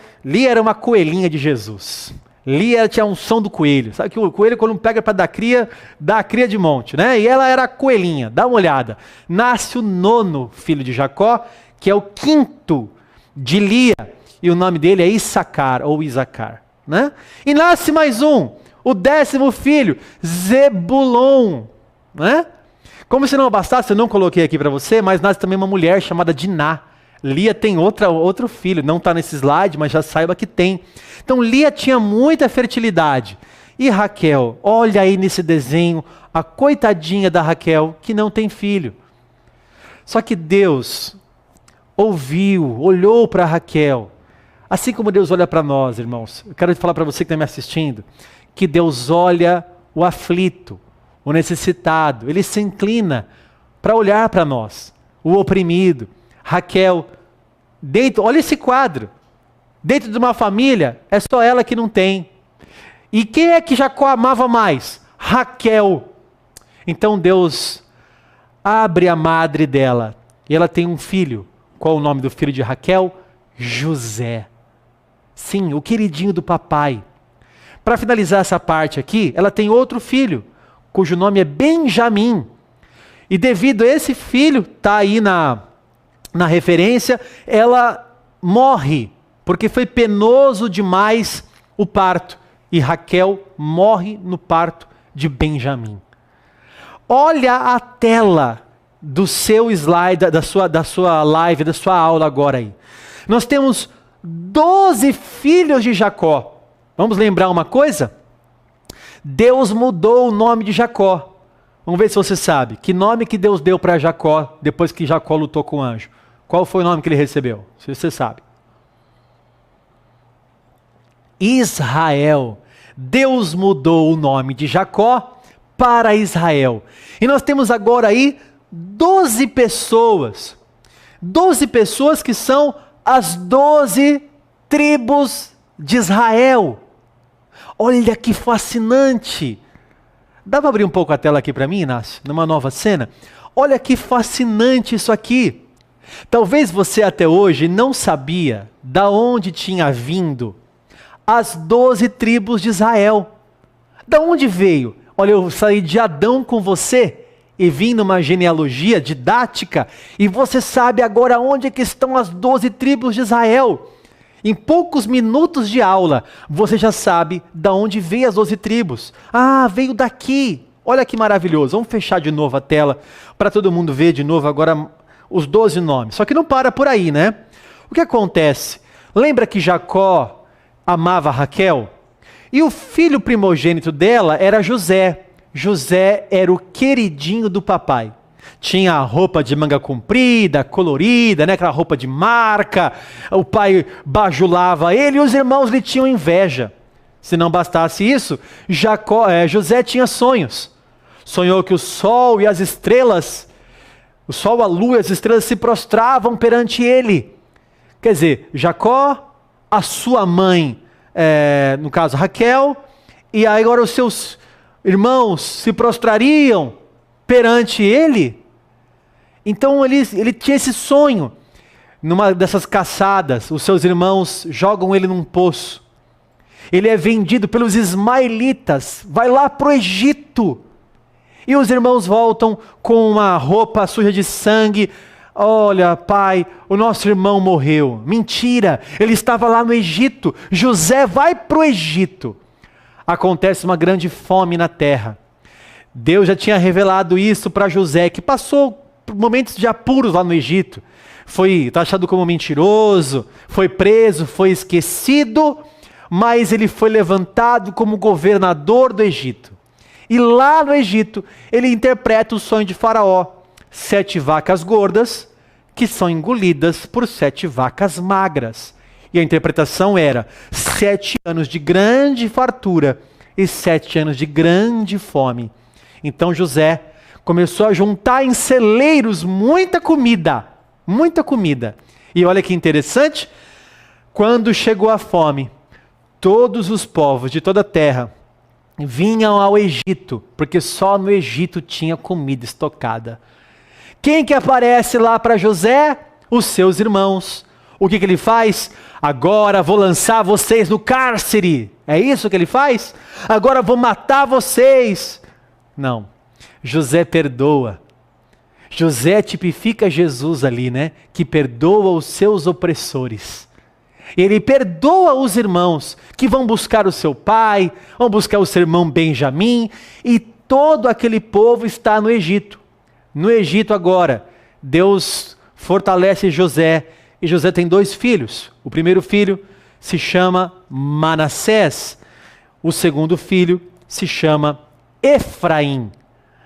era uma coelhinha de Jesus. Lia tinha um som do coelho. Sabe que o coelho, quando pega para dar a cria de monte, né? E ela era a coelhinha. Dá uma olhada. Nasce o 9º filho de Jacó, que é o 5º de Lia. E o nome dele é Issacar, ou Isacar, né? E nasce mais um, o 10º filho, Zebulon, né? Como se não bastasse, eu não coloquei aqui para você, mas nasce também uma mulher chamada Diná. Lia tem outro filho, não está nesse slide, mas já saiba que tem. Então Lia tinha muita fertilidade. E Raquel, olha aí nesse desenho, a coitadinha da Raquel, que não tem filho. Só que Deus ouviu, olhou para Raquel, assim como Deus olha para nós, irmãos. Eu quero falar para você que está me assistindo, que Deus olha o aflito, o necessitado, Ele se inclina para olhar para nós, o oprimido. Raquel, olha esse quadro, dentro de uma família, é só ela que não tem. E quem é que Jacó amava mais? Raquel. Então Deus abre a madre dela, e ela tem um filho. Qual o nome do filho de Raquel? José. Sim, o queridinho do papai. Para finalizar essa parte aqui, ela tem outro filho, cujo nome é Benjamim. E devido a esse filho, está aí na referência, ela morre, porque foi penoso demais o parto. E Raquel morre no parto de Benjamim. Olha a tela do seu slide, da sua live, da sua aula agora aí. Nós temos 12 filhos de Jacó. Vamos lembrar uma coisa? Deus mudou o nome de Jacó. Vamos ver se você sabe. Que nome que Deus deu para Jacó depois que Jacó lutou com o anjo? Qual foi o nome que ele recebeu? Se você sabe. Israel. Deus mudou o nome de Jacó para Israel. E nós temos agora aí 12 pessoas. 12 pessoas que são as 12 tribos de Israel. Olha que fascinante. Dá para abrir um pouco a tela aqui para mim, Inácio? Numa nova cena? Olha que fascinante isso aqui. Talvez você até hoje não sabia da onde tinha vindo as 12 tribos de Israel. Da onde veio? Olha, eu saí de Adão com você e vim numa genealogia didática, e você sabe agora onde é que estão as 12 tribos de Israel. Em poucos minutos de aula, você já sabe da onde veio as 12 tribos. Ah, veio daqui. Olha que maravilhoso. Vamos fechar de novo a tela para todo mundo ver de novo agora os 12 nomes. Só que não para por aí, né? O que acontece? Lembra que Jacó amava Raquel? E o filho primogênito dela era José. José era o queridinho do papai. Tinha a roupa de manga comprida, colorida, né? Aquela roupa de marca. O pai bajulava ele e os irmãos lhe tinham inveja. Se não bastasse isso, José tinha sonhos. Sonhou que o sol e as estrelas, o sol, a lua e as estrelas se prostravam perante ele. Quer dizer, Jacó, a sua mãe, no caso Raquel, e aí agora os seus irmãos se prostrariam perante ele. Então ele tinha esse sonho. Numa dessas caçadas, os seus irmãos jogam ele num poço. Ele é vendido pelos ismaelitas, vai lá para o Egito. E os irmãos voltam com uma roupa suja de sangue. Olha, pai, o nosso irmão morreu. Mentira, ele estava lá no Egito. José vai para o Egito. Acontece uma grande fome na terra. Deus já tinha revelado isso para José, que passou por momentos de apuros lá no Egito. Foi taxado como mentiroso, foi preso, foi esquecido, mas ele foi levantado como governador do Egito. E lá no Egito, ele interpreta o sonho de Faraó. 7 vacas gordas que são engolidas por 7 vacas magras. E a interpretação era 7 anos de grande fartura e 7 anos de grande fome. Então José começou a juntar em celeiros muita comida. E olha que interessante, quando chegou a fome, todos os povos de toda a terra vinham ao Egito, porque só no Egito tinha comida estocada. Quem que aparece lá para José? Os seus irmãos. O que ele faz? Agora vou lançar vocês no cárcere. É isso que ele faz? Agora vou matar vocês. Não. José perdoa. José tipifica Jesus ali, né? Que perdoa os seus opressores. Ele perdoa os irmãos que vão buscar o seu pai, vão buscar o seu irmão Benjamim, e todo aquele povo está no Egito. No Egito agora, Deus fortalece José, e José tem 2 filhos. O primeiro filho se chama Manassés, o segundo filho se chama Efraim.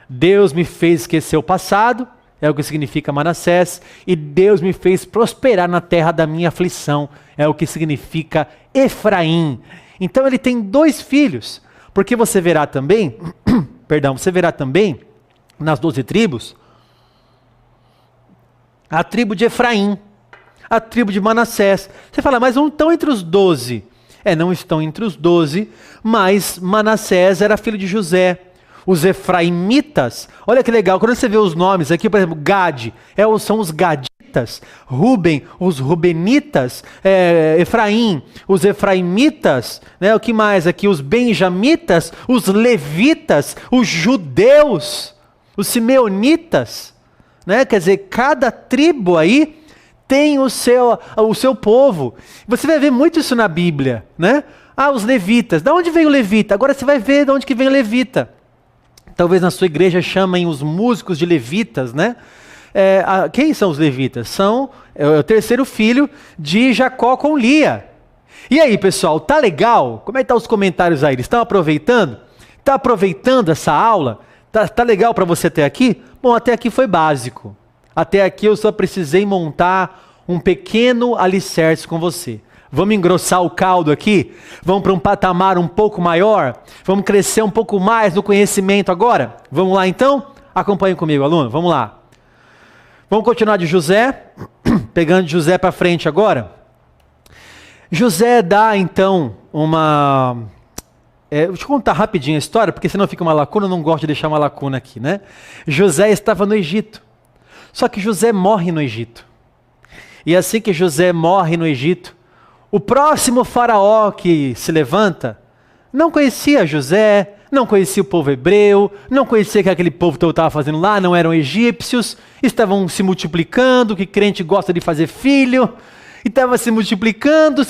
Deus me fez esquecer o passado, é o que significa Manassés, e Deus me fez prosperar na terra da minha aflição, é o que significa Efraim. Então ele tem 2 filhos, porque você verá também, você verá também nas 12 tribos, a tribo de Efraim, a tribo de Manassés. Você fala, mas não estão entre os 12. Não estão entre os 12, mas Manassés era filho de José. Os efraimitas, olha que legal, quando você vê os nomes aqui, por exemplo, Gade, são os gaditas, Ruben, os rubenitas, Efraim, os efraimitas, né, o que mais aqui? Os benjamitas, os levitas, os judeus, os simeonitas, né? Quer dizer, cada tribo aí tem o seu povo. Você vai ver muito isso na Bíblia, né? Os levitas, de onde veio o levita? Agora você vai ver de onde que vem o levita. Talvez na sua igreja chamem os músicos de levitas, né? Quem são os levitas? São o terceiro filho de Jacó com Lia. E aí, pessoal, tá legal? Como é que estão os comentários aí? Eles estão aproveitando? Está aproveitando essa aula? Tá legal para você até aqui? Bom, até aqui foi básico. Até aqui eu só precisei montar um pequeno alicerce com você. Vamos engrossar o caldo aqui? Vamos para um patamar um pouco maior? Vamos crescer um pouco mais no conhecimento agora? Vamos lá então? Acompanhe comigo, aluno, vamos lá. Vamos continuar de José, pegando de José para frente agora. José dá então deixa eu contar rapidinho a história, porque senão fica uma lacuna, eu não gosto de deixar uma lacuna aqui, né? José estava no Egito, só que José morre no Egito. E assim que José morre no Egito, o próximo faraó que se levanta não conhecia José, não conhecia o povo hebreu, não conhecia que aquele povo que eu estava fazendo lá não eram egípcios, estavam se multiplicando, que crente gosta de fazer filho, e estava se multiplicando,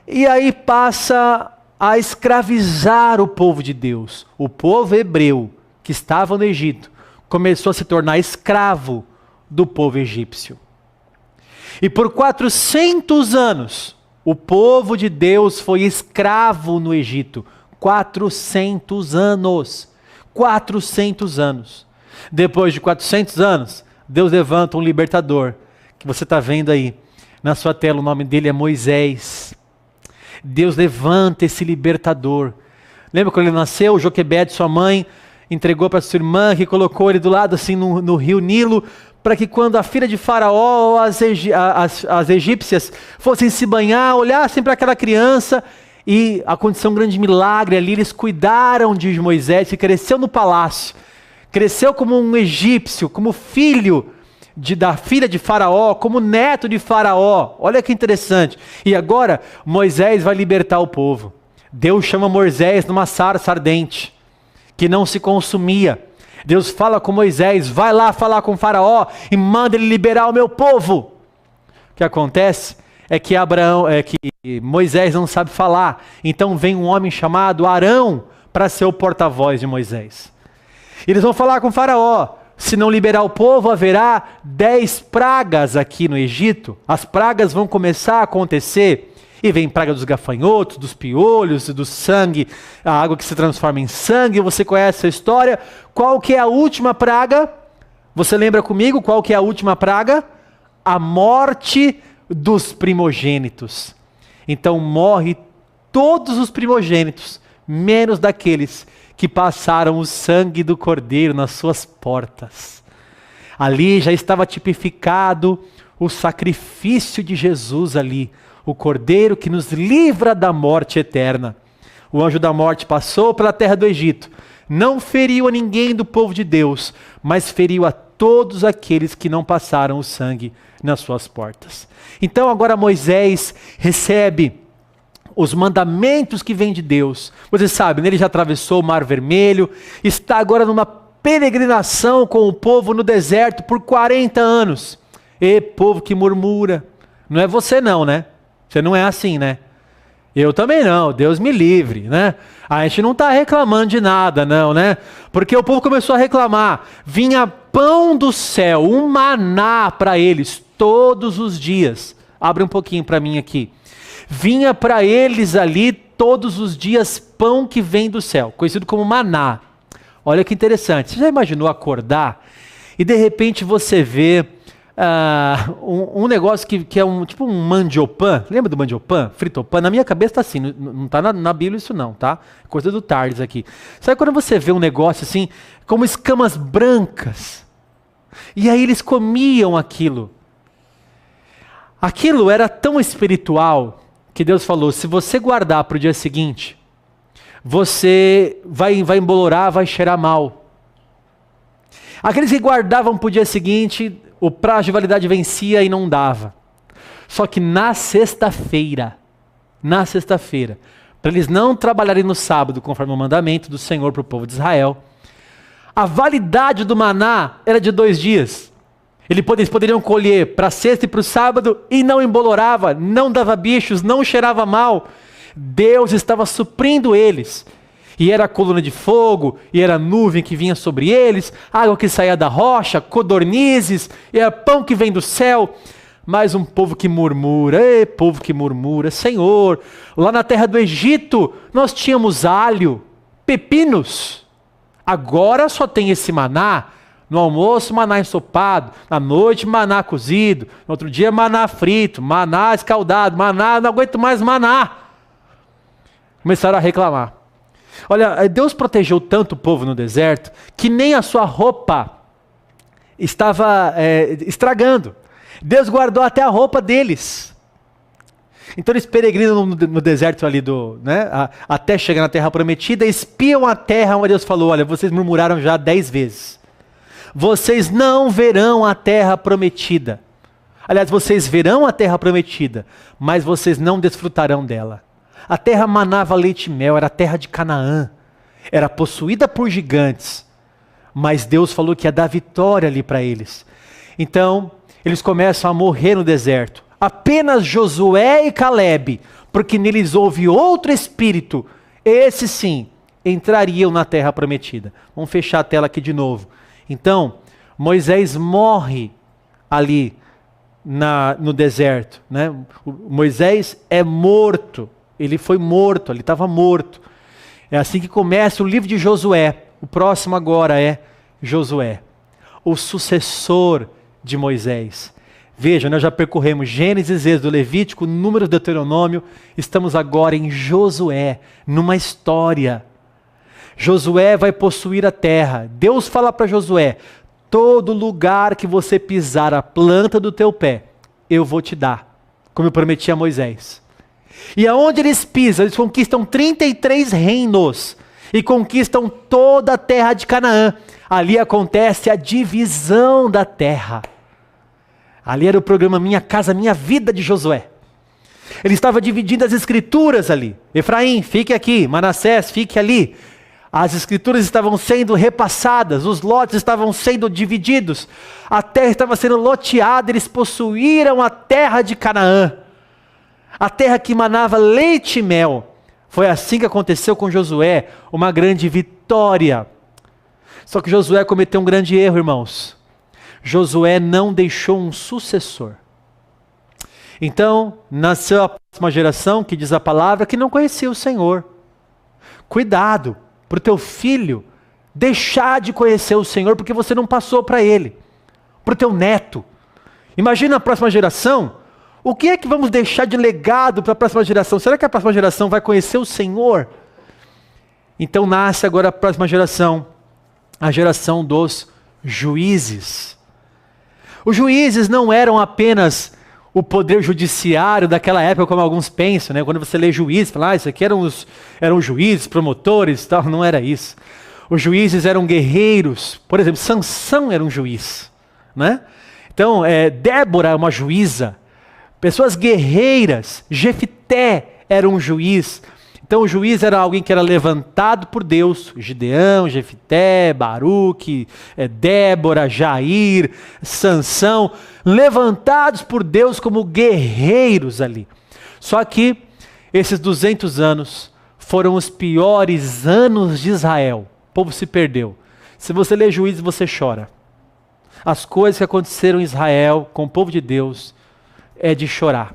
e aí passa a escravizar o povo de Deus. O povo hebreu que estava no Egito começou a se tornar escravo do povo egípcio. E por 400 anos, o povo de Deus foi escravo no Egito. 400 anos. 400 anos. Depois de 400 anos, Deus levanta um libertador, que você está vendo aí na sua tela, o nome dele é Moisés. Deus levanta esse libertador. Lembra quando ele nasceu, Joquebede, sua mãe, entregou para sua irmã, que colocou ele do lado assim no rio Nilo, para que quando a filha de Faraó, as egípcias, fossem se banhar, olhassem para aquela criança, e aconteceu um grande milagre ali, eles cuidaram de Moisés, que cresceu no palácio, cresceu como um egípcio, como filho da filha de Faraó, como neto de Faraó. Olha que interessante. E agora Moisés vai libertar o povo. Deus chama Moisés numa sarça ardente, que não se consumia. Deus fala com Moisés, vai lá falar com Faraó e manda ele liberar o meu povo. O que acontece é que Moisés não sabe falar, então vem um homem chamado Arão para ser o porta-voz de Moisés. Eles vão falar com Faraó, se não liberar o povo, haverá 10 pragas aqui no Egito. As pragas vão começar a acontecer. E vem praga dos gafanhotos, dos piolhos, do sangue, a água que se transforma em sangue. Você conhece a história. Qual que é a última praga? Você lembra comigo qual que é a última praga? A morte dos primogênitos. Então morre todos os primogênitos, menos daqueles que passaram o sangue do Cordeiro nas suas portas. Ali já estava tipificado o sacrifício de Jesus ali, o Cordeiro que nos livra da morte eterna. O anjo da morte passou pela terra do Egito, não feriu a ninguém do povo de Deus, mas feriu a todos aqueles que não passaram o sangue nas suas portas. Então agora Moisés recebe os mandamentos que vêm de Deus. Você sabe, né, ele já atravessou o Mar Vermelho, está agora numa peregrinação com o povo no deserto por 40 anos. E povo que murmura. Não é você não, né? Você não é assim, né? Eu também não, Deus me livre, né? A gente não está reclamando de nada, não, né? Porque o povo começou a reclamar. Vinha pão do céu, um maná para eles todos os dias. Abre um pouquinho para mim aqui. Vinha para eles ali todos os dias pão que vem do céu, conhecido como maná. Olha que interessante. Você já imaginou acordar e de repente você vê um negócio que é tipo um mandiopan? Lembra do mandiopan? Fritopan? Na minha cabeça está assim, não está na Bíblia isso não, tá? Coisa do Tardes aqui. Sabe quando você vê um negócio assim, como escamas brancas? E aí eles comiam aquilo. Aquilo era tão espiritual que Deus falou, se você guardar para o dia seguinte, você vai embolorar, vai cheirar mal. Aqueles que guardavam para o dia seguinte, o prazo de validade vencia e não dava. Só que na sexta-feira, para eles não trabalharem no sábado, conforme o mandamento do Senhor para o povo de Israel, a validade do maná era de 2 dias. Eles poderiam colher para sexta e para o sábado e não embolorava, não dava bichos, não cheirava mal. Deus estava suprindo eles. E era a coluna de fogo, e era a nuvem que vinha sobre eles, água que saía da rocha, codornizes, e era pão que vem do céu. Mas um povo que murmura, povo que murmura, Senhor, lá na terra do Egito nós tínhamos alho, pepinos. Agora só tem esse maná. No almoço, maná ensopado. Na noite, maná cozido. No outro dia, maná frito. Maná escaldado. Maná, não aguento mais maná. Começaram a reclamar. Olha, Deus protegeu tanto o povo no deserto que nem a sua roupa estava estragando. Deus guardou até a roupa deles. Então eles peregrinam no deserto ali até chegar na terra prometida, espiam a terra onde Deus falou, olha, vocês murmuraram já 10 vezes. Vocês não verão a terra prometida. Aliás, vocês verão a terra prometida, mas vocês não desfrutarão dela. A terra manava leite e mel, era a terra de Canaã. Era possuída por gigantes, mas Deus falou que ia dar vitória ali para eles. Então, eles começam a morrer no deserto. Apenas Josué e Calebe, porque neles houve outro espírito, esses sim, entrariam na terra prometida. Vamos fechar a tela aqui de novo. Então, Moisés morre ali no deserto, né? Moisés é morto, ele foi morto, ele estava morto. É assim que começa o livro de Josué. O próximo agora é Josué, o sucessor de Moisés. Veja, nós já percorremos Gênesis, Êxodo, Levítico, Números, Deuteronômio, estamos agora em Josué, numa história. Josué vai possuir a terra. Deus fala para Josué, todo lugar que você pisar a planta do teu pé, eu vou te dar, como eu prometi a Moisés. E aonde eles pisam, eles conquistam 33 reinos, e conquistam toda a terra de Canaã. Ali acontece a divisão da terra. Ali era o programa Minha Casa Minha Vida de Josué. Ele estava dividindo as escrituras ali. Efraim, fique aqui. Manassés, fique ali. As escrituras estavam sendo repassadas, os lotes estavam sendo divididos, a terra estava sendo loteada, eles possuíram a terra de Canaã, a terra que manava leite e mel. Foi assim que aconteceu com Josué, uma grande vitória. Só que Josué cometeu um grande erro, irmãos. Josué não deixou um sucessor. Então, nasceu a próxima geração, que diz a palavra, que não conhecia o Senhor. Cuidado para o teu filho deixar de conhecer o Senhor, porque você não passou para ele. Para o teu neto. Imagina a próxima geração, o que é que vamos deixar de legado para a próxima geração? Será que a próxima geração vai conhecer o Senhor? Então nasce agora a próxima geração, a geração dos juízes. Os juízes não eram apenas o poder judiciário daquela época, como alguns pensam, né? Quando você lê juízes, fala, isso aqui eram juízes, promotores, tal. Não era isso. Os juízes eram guerreiros. Por exemplo, Sansão era um juiz, né? Então, Débora é uma juíza. Pessoas guerreiras. Jefité era um juiz. Então o juiz era alguém que era levantado por Deus, Gideão, Jefité, Baruque, Débora, Jair, Sansão, levantados por Deus como guerreiros ali. Só que esses 200 anos foram os piores anos de Israel. O povo se perdeu. Se você lê Juízes, você chora. As coisas que aconteceram em Israel com o povo de Deus é de chorar.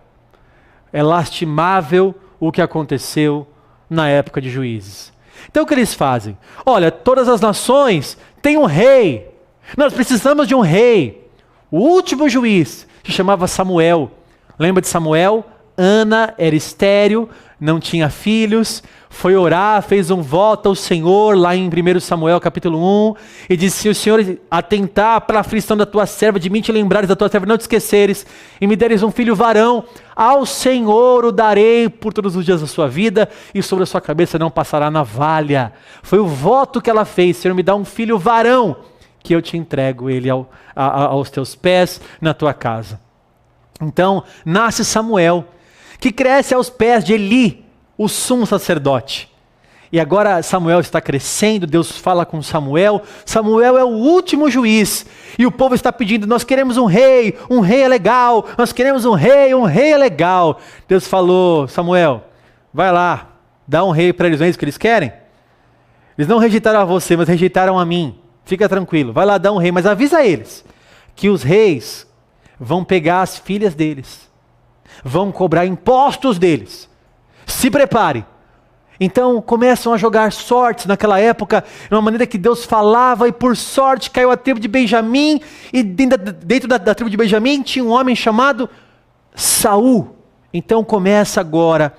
É lastimável o que aconteceu na época de Juízes. Então o que eles fazem? Olha, todas as nações têm um rei. Nós precisamos de um rei. O último juiz se chamava Samuel. Lembra de Samuel? Ana era estéril, não tinha filhos, foi orar, fez um voto ao Senhor, lá em 1 Samuel capítulo 1, e disse: se o Senhor atentar para a aflição da tua serva, de mim te lembrares da tua serva, não te esqueceres, e me deres um filho varão, ao Senhor o darei por todos os dias da sua vida, e sobre a sua cabeça não passará navalha. Foi o voto que ela fez: Senhor, me dá um filho varão, que eu te entrego ele aos teus pés, na tua casa. Então, nasce Samuel, que cresce aos pés de Eli, o sumo sacerdote. E agora Samuel está crescendo, Deus fala com Samuel. Samuel é o último juiz. E o povo está pedindo: nós queremos um rei é legal. Nós queremos um rei é legal. Deus falou: Samuel, vai lá, dá um rei para eles, não é isso que eles querem? Eles não rejeitaram a você, mas rejeitaram a mim. Fica tranquilo, vai lá, dá um rei, mas avisa eles que os reis vão pegar as filhas deles, vão cobrar impostos deles. Se prepare. Então começam a jogar sortes naquela época, de uma maneira que Deus falava, e por sorte caiu a tribo de Benjamim, e dentro da tribo de Benjamim tinha um homem chamado Saul. Então começa agora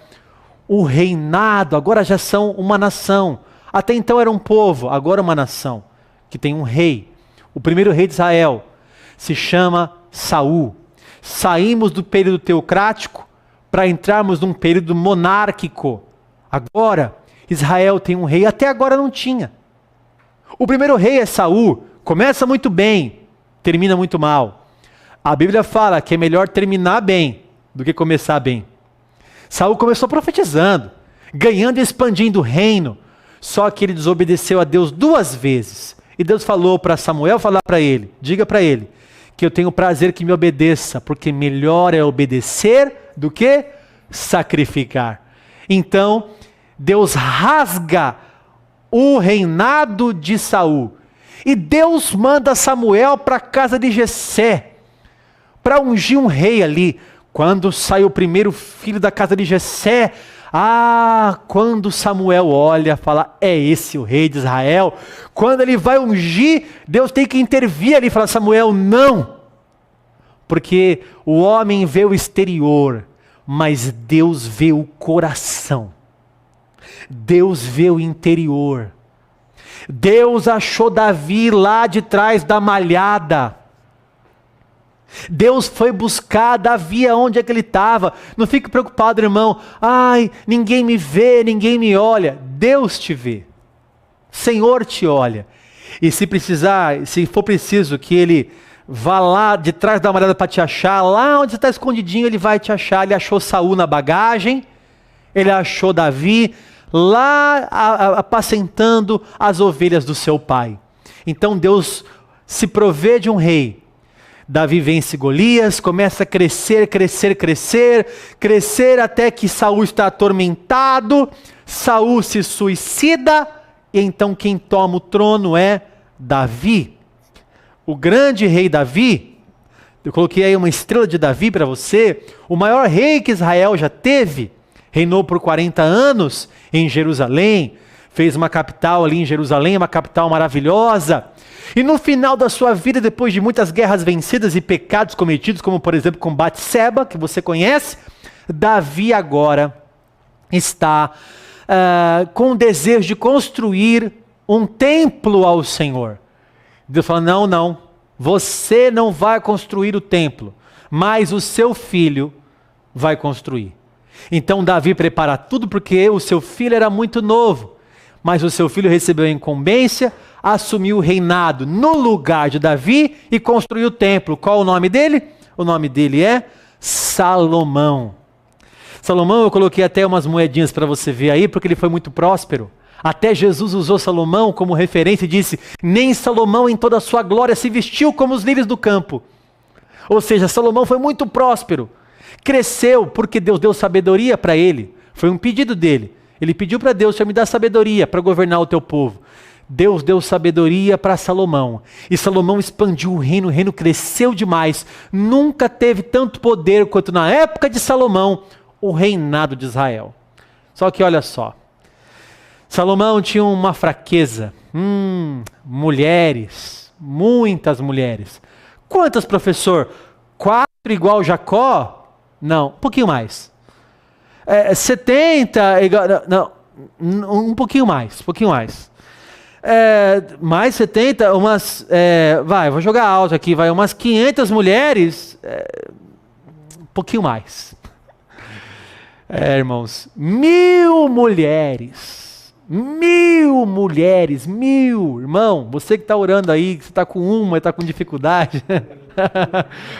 o reinado, agora já são uma nação. Até então era um povo, agora uma nação, que tem um rei. O primeiro rei de Israel se chama Saul. Saímos do período teocrático para entrarmos num período monárquico. Agora, Israel tem um rei, até agora não tinha. O primeiro rei é Saul, começa muito bem, termina muito mal. A Bíblia fala que é melhor terminar bem do que começar bem. Saul começou profetizando, ganhando e expandindo o reino, só que ele desobedeceu a Deus 2 vezes. E Deus falou para Samuel falar para ele: diga para ele que eu tenho prazer que me obedeça, porque melhor é obedecer do que sacrificar. Então, Deus rasga o reinado de Saul. E Deus manda Samuel para a casa de Jessé, para ungir um rei ali. Quando sai o primeiro filho da casa de Jessé, quando Samuel olha, fala: é esse o rei de Israel. Quando ele vai ungir, Deus tem que intervir ali e falar: Samuel, não. Porque o homem vê o exterior, mas Deus vê o coração. Deus vê o interior. Deus achou Davi lá de trás da malhada. Deus foi buscar Davi aonde é que ele estava. Não fique preocupado, irmão. Ninguém me vê, ninguém me olha. Deus te vê. O Senhor te olha. E se for preciso que ele vá lá de trás da malhada para te achar, lá onde você está escondidinho, ele vai te achar. Ele achou Saul na bagagem, ele achou Davi lá apacentando as ovelhas do seu pai. Então Deus se provê de um rei. Davi vence Golias, começa a crescer até que Saul está atormentado. Saul se suicida, e então quem toma o trono é Davi. O grande rei Davi, eu coloquei aí uma estrela de Davi para você, o maior rei que Israel já teve, reinou por 40 anos em Jerusalém, fez uma capital ali em Jerusalém, uma capital maravilhosa. E no final da sua vida, depois de muitas guerras vencidas e pecados cometidos, como por exemplo com Batseba, que você conhece, Davi agora está com o desejo de construir um templo ao Senhor. Deus fala: não, você não vai construir o templo, mas o seu filho vai construir. Então Davi prepara tudo, porque o seu filho era muito novo, mas o seu filho recebeu a incumbência, assumiu o reinado no lugar de Davi e construiu o templo. Qual o nome dele? O nome dele é Salomão. Salomão, eu coloquei até umas moedinhas para você ver aí, porque ele foi muito próspero. Até Jesus usou Salomão como referência e disse: nem Salomão em toda a sua glória se vestiu como os lírios do campo. Ou seja, Salomão foi muito próspero. Cresceu porque Deus deu sabedoria para ele. Foi um pedido dele. Ele pediu para Deus: Senhor, me dá sabedoria para governar o teu povo. Deus deu sabedoria para Salomão. E Salomão expandiu o reino cresceu demais. Nunca teve tanto poder quanto na época de Salomão, o reinado de Israel. Só que olha só. Salomão tinha uma fraqueza. Mulheres. Muitas mulheres. Quantas, professor? 4 igual Jacó? Não, um pouquinho mais. 70 igual... Não, um pouquinho mais, mais 70, umas... vou jogar alto aqui, umas 500 mulheres, um pouquinho mais. Irmãos, 1000 mulheres, 1000, irmão, você que está orando aí, que você está com uma e está com dificuldade,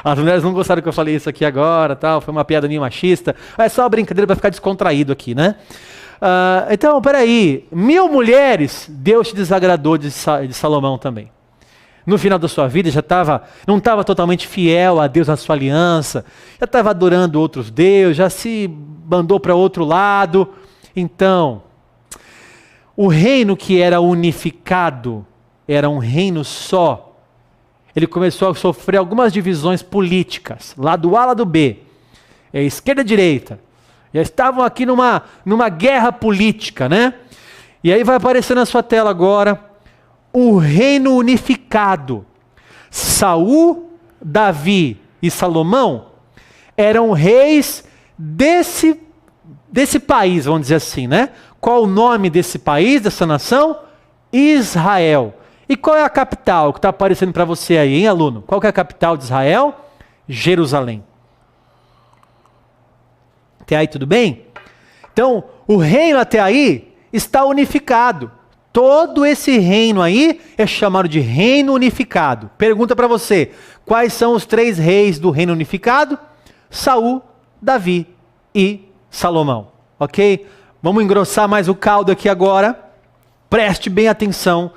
as mulheres não gostaram que eu falei isso aqui agora, tal, foi uma piada meio machista, é só uma brincadeira para ficar descontraído aqui, né? Então, peraí, 1000 mulheres, Deus te desagradou de Salomão também. No final da sua vida, não estava totalmente fiel a Deus na sua aliança, já estava adorando outros deuses, já se mandou para outro lado. Então, o reino que era unificado, era um reino só, ele começou a sofrer algumas divisões políticas, lado A, lado B, esquerda e direita. Já estavam aqui numa guerra política, né? E aí vai aparecer na sua tela agora o reino unificado. Saul, Davi e Salomão eram reis desse país, vamos dizer assim, né? Qual o nome desse país, dessa nação? Israel. E qual é a capital que está aparecendo para você aí, hein, aluno? Qual que é a capital de Israel? Jerusalém. Até aí tudo bem? Então, o reino até aí está unificado. Todo esse reino aí é chamado de reino unificado. Pergunta para você, quais são os 3 reis do reino unificado? Saul, Davi e Salomão. Ok? Vamos engrossar mais o caldo aqui agora. Preste bem atenção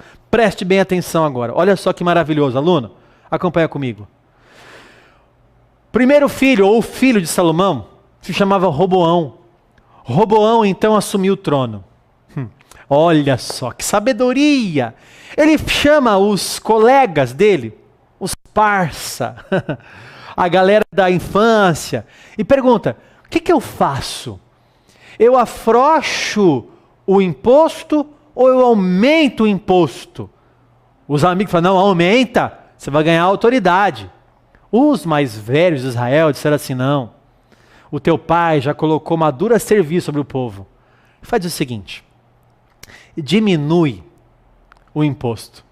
agora. Olha só que maravilhoso, aluno. Acompanha comigo. Primeiro filho, ou filho de Salomão, se chamava Roboão. Roboão então assumiu o trono. Olha só que sabedoria! Ele chama os colegas dele, os parça, a galera da infância, e pergunta: o que eu faço? Eu afrouxo o imposto ou eu aumento o imposto? Os amigos falam: não, aumenta, você vai ganhar autoridade. Os mais velhos de Israel disseram assim: não, o teu pai já colocou uma dura serviço sobre o povo. Faz o seguinte, diminui o imposto.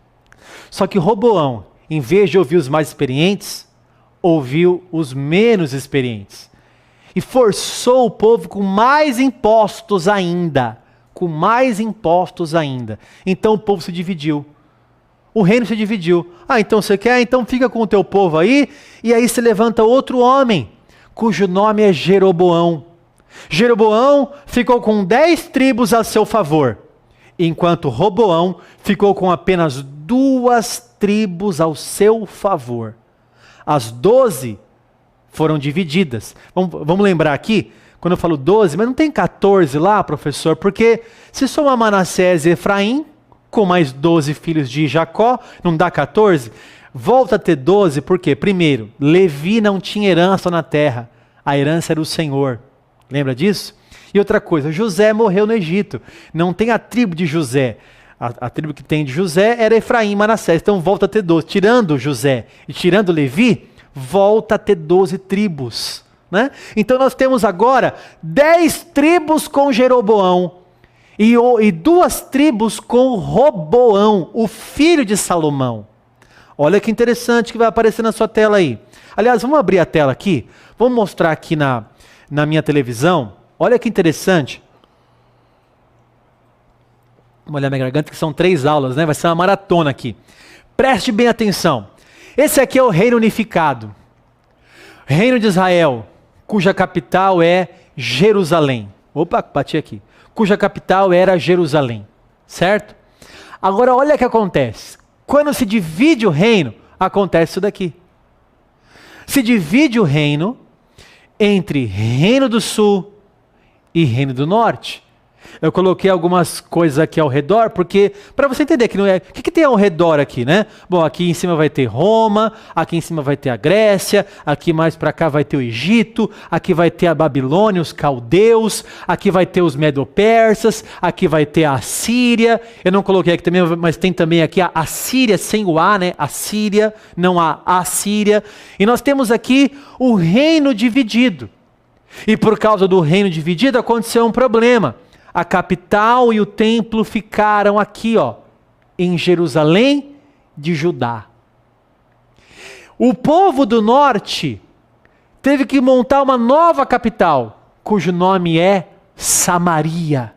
Só que Roboão, em vez de ouvir os mais experientes, ouviu os menos experientes. E forçou o povo com mais impostos ainda. Então o povo se dividiu. O reino se dividiu. Então você quer? Então fica com o teu povo aí. E aí se levanta outro homem, cujo nome é Jeroboão. Jeroboão ficou com 10 tribos a seu favor, enquanto Roboão ficou com apenas 2 tribos ao seu favor. As 12 foram divididas. Vamos lembrar aqui, quando eu falo 12, mas não tem 14 lá, professor, porque se soma Manassés e Efraim, com mais 12 filhos de Jacó, não dá 14? Volta a ter 12, por quê? Primeiro, Levi não tinha herança na terra, a herança era o Senhor. Lembra disso? E outra coisa, José morreu no Egito, não tem a tribo de José. A tribo que tem de José era Efraim e Manassés, então volta a ter 12. Tirando José e tirando Levi, volta a ter 12 tribos. Né? Então nós temos agora 10 tribos com Jeroboão e 2 tribos com Roboão, o filho de Salomão. Olha que interessante que vai aparecer na sua tela aí. Aliás, vamos abrir a tela aqui, vamos mostrar aqui na minha televisão. Olha que interessante. Vamos olhar minha garganta, que são 3 aulas, né? Vai ser uma maratona aqui. Preste bem atenção. Esse aqui é o reino unificado. Reino de Israel, cuja capital é Jerusalém. Opa, bati aqui. Cuja capital era Jerusalém, certo? Agora olha o que acontece. Quando se divide o reino, acontece isso daqui. Se divide o reino entre Reino do Sul e Reino do Norte. Eu coloquei algumas coisas aqui ao redor, porque, para você entender que não é. O que tem ao redor aqui, né? Bom, aqui em cima vai ter Roma, aqui em cima vai ter a Grécia, aqui mais para cá vai ter o Egito, aqui vai ter a Babilônia, os caldeus, aqui vai ter os medo-persas, aqui vai ter a Síria. Eu não coloquei aqui também, mas tem também aqui a Síria sem o A, né? A Síria, não a Assíria. E nós temos aqui o reino dividido. E por causa do reino dividido aconteceu um problema. A capital e o templo ficaram aqui, ó, em Jerusalém de Judá. O povo do norte teve que montar uma nova capital, cujo nome é Samaria.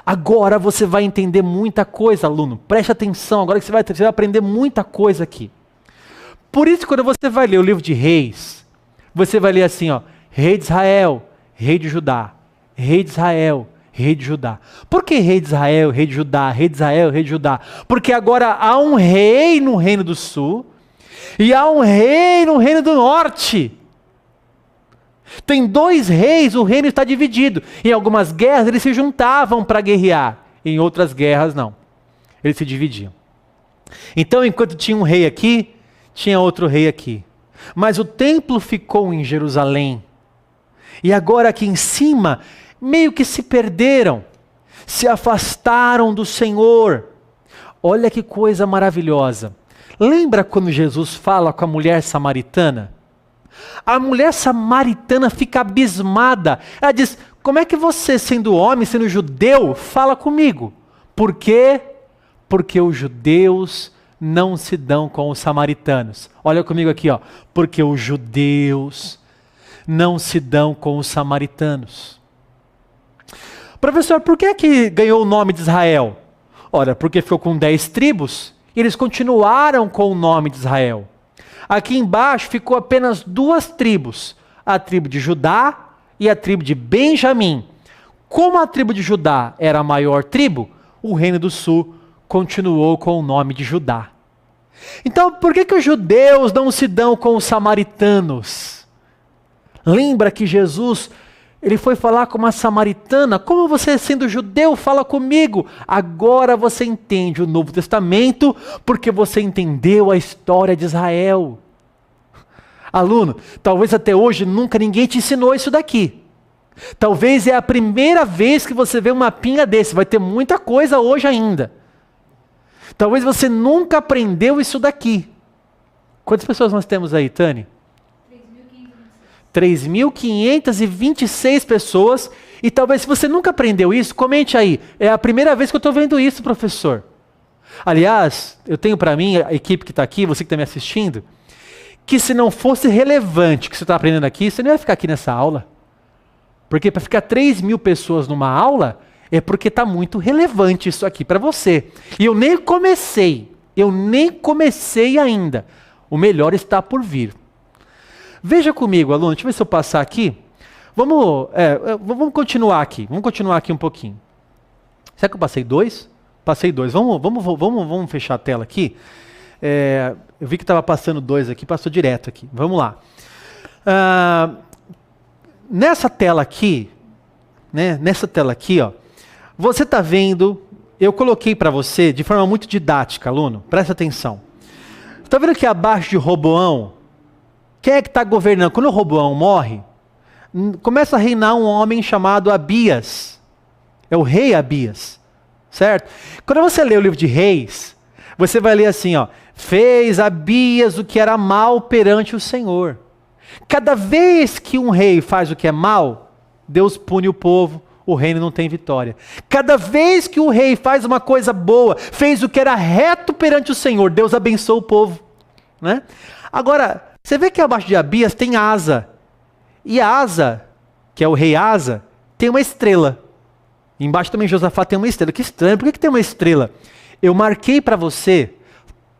Agora você vai entender muita coisa, aluno. Preste atenção, agora que você vai aprender muita coisa aqui. Por isso, quando você vai ler o livro de Reis, você vai ler assim, ó, Rei de Israel, Rei de Judá, Rei de Israel, Rei de Judá. Por que Rei de Israel, Rei de Judá, Rei de Israel, Rei de Judá? Porque agora há um rei no Reino do Sul e há um rei no Reino do Norte. Tem dois reis, o reino está dividido. Em algumas guerras eles se juntavam para guerrear, em outras guerras não. Eles se dividiam. Então, enquanto tinha um rei aqui, tinha outro rei aqui. Mas o templo ficou em Jerusalém. E agora aqui em cima, meio que se perderam, se afastaram do Senhor. Olha que coisa maravilhosa. Lembra quando Jesus fala com a mulher samaritana? A mulher samaritana fica abismada. Ela diz, como é que você, sendo homem, sendo judeu, fala comigo? Por quê? Porque os judeus não se dão com os samaritanos. Olha comigo aqui, ó. Porque os judeus não se dão com os samaritanos. Professor, por que ganhou o nome de Israel? Ora, porque ficou com 10 tribos, e eles continuaram com o nome de Israel. Aqui embaixo ficou apenas 2 tribos, a tribo de Judá e a tribo de Benjamim. Como a tribo de Judá era a maior tribo, o Reino do Sul continuou com o nome de Judá. Então, por que os judeus não se dão com os samaritanos? Lembra que Jesus, ele foi falar com uma samaritana, como você sendo judeu fala comigo? Agora você entende o Novo Testamento, porque você entendeu a história de Israel. Aluno, talvez até hoje nunca ninguém te ensinou isso daqui. Talvez é a primeira vez que você vê um mapinha desse, vai ter muita coisa hoje ainda. Talvez você nunca aprendeu isso daqui. Quantas pessoas nós temos aí, Tânia? 3.526 pessoas, e talvez se você nunca aprendeu isso, comente aí, é a primeira vez que eu estou vendo isso, professor. Aliás, eu tenho para mim, a equipe que está aqui, você que está me assistindo, que se não fosse relevante o que você está aprendendo aqui, você não ia ficar aqui nessa aula. Porque para ficar 3.000 pessoas numa aula, é porque está muito relevante isso aqui para você. E eu nem comecei ainda. O melhor está por vir. Veja comigo, aluno, deixa eu ver se eu passar aqui. Vamos continuar aqui. Vamos continuar aqui um pouquinho. Será que eu passei 2? Passei 2. Vamos fechar a tela aqui. Eu vi que estava passando 2 aqui, passou direto aqui. Vamos lá. Nessa tela aqui, né? Nessa tela aqui, ó, você está vendo, eu coloquei para você de forma muito didática, aluno, presta atenção. Está vendo que abaixo de Roboão, quem é que está governando? Quando o Roboão morre, começa a reinar um homem chamado Abias. É o rei Abias, certo? Quando você lê o livro de Reis, você vai ler assim, ó, fez Abias o que era mal perante o Senhor. Cada vez que um rei faz o que é mal, Deus pune o povo, o reino não tem vitória. Cada vez que o rei faz uma coisa boa, fez o que era reto perante o Senhor, Deus abençoa o povo, né? Agora, você vê que abaixo de Abias tem Asa. E Asa, que é o rei Asa, tem uma estrela. Embaixo também Josafá tem uma estrela. Que estranho, por que tem uma estrela? Eu marquei para você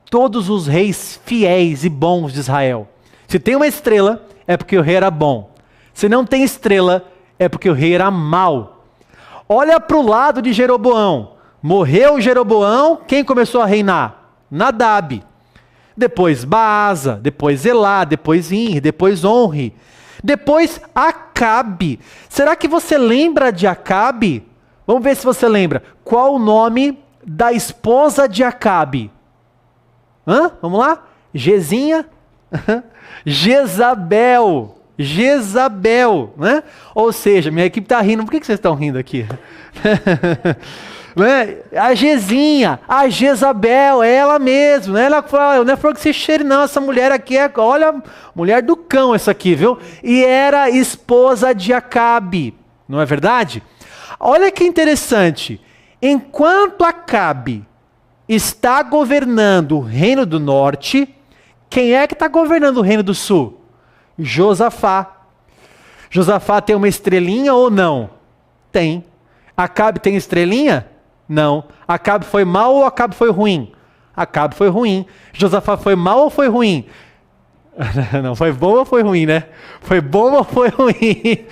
todos os reis fiéis e bons de Israel. Se tem uma estrela, é porque o rei era bom. Se não tem estrela, É porque o rei era mau. Olha para o lado de Jeroboão. Morreu Jeroboão, quem começou a reinar? Nadab. Depois Baasa, depois Elá, depois Inri, depois Onri. Depois Acabe. Será que você lembra de Acabe? Vamos ver se você lembra. Qual o nome da esposa de Acabe? Vamos lá? Gezinha? Jezabel. Jezabel, né? Ou seja, minha equipe está rindo. Por que vocês estão rindo aqui? Né? A Gezinha, a Jezabel, é ela mesmo, né? Ela fala, não é flor que se cheire não, essa mulher aqui é, olha, mulher do cão essa aqui, viu? E era esposa de Acabe, não é verdade? Olha que interessante, enquanto Acabe está governando o reino do norte, quem é que está governando o reino do sul? Josafá. Josafá tem uma estrelinha ou não? Tem. Acabe tem estrelinha? Não. Acabe foi mal ou Acabe foi ruim? Acabe foi ruim. Josafá foi mal ou foi ruim? Não, foi bom ou foi ruim, né? Foi bom ou foi ruim?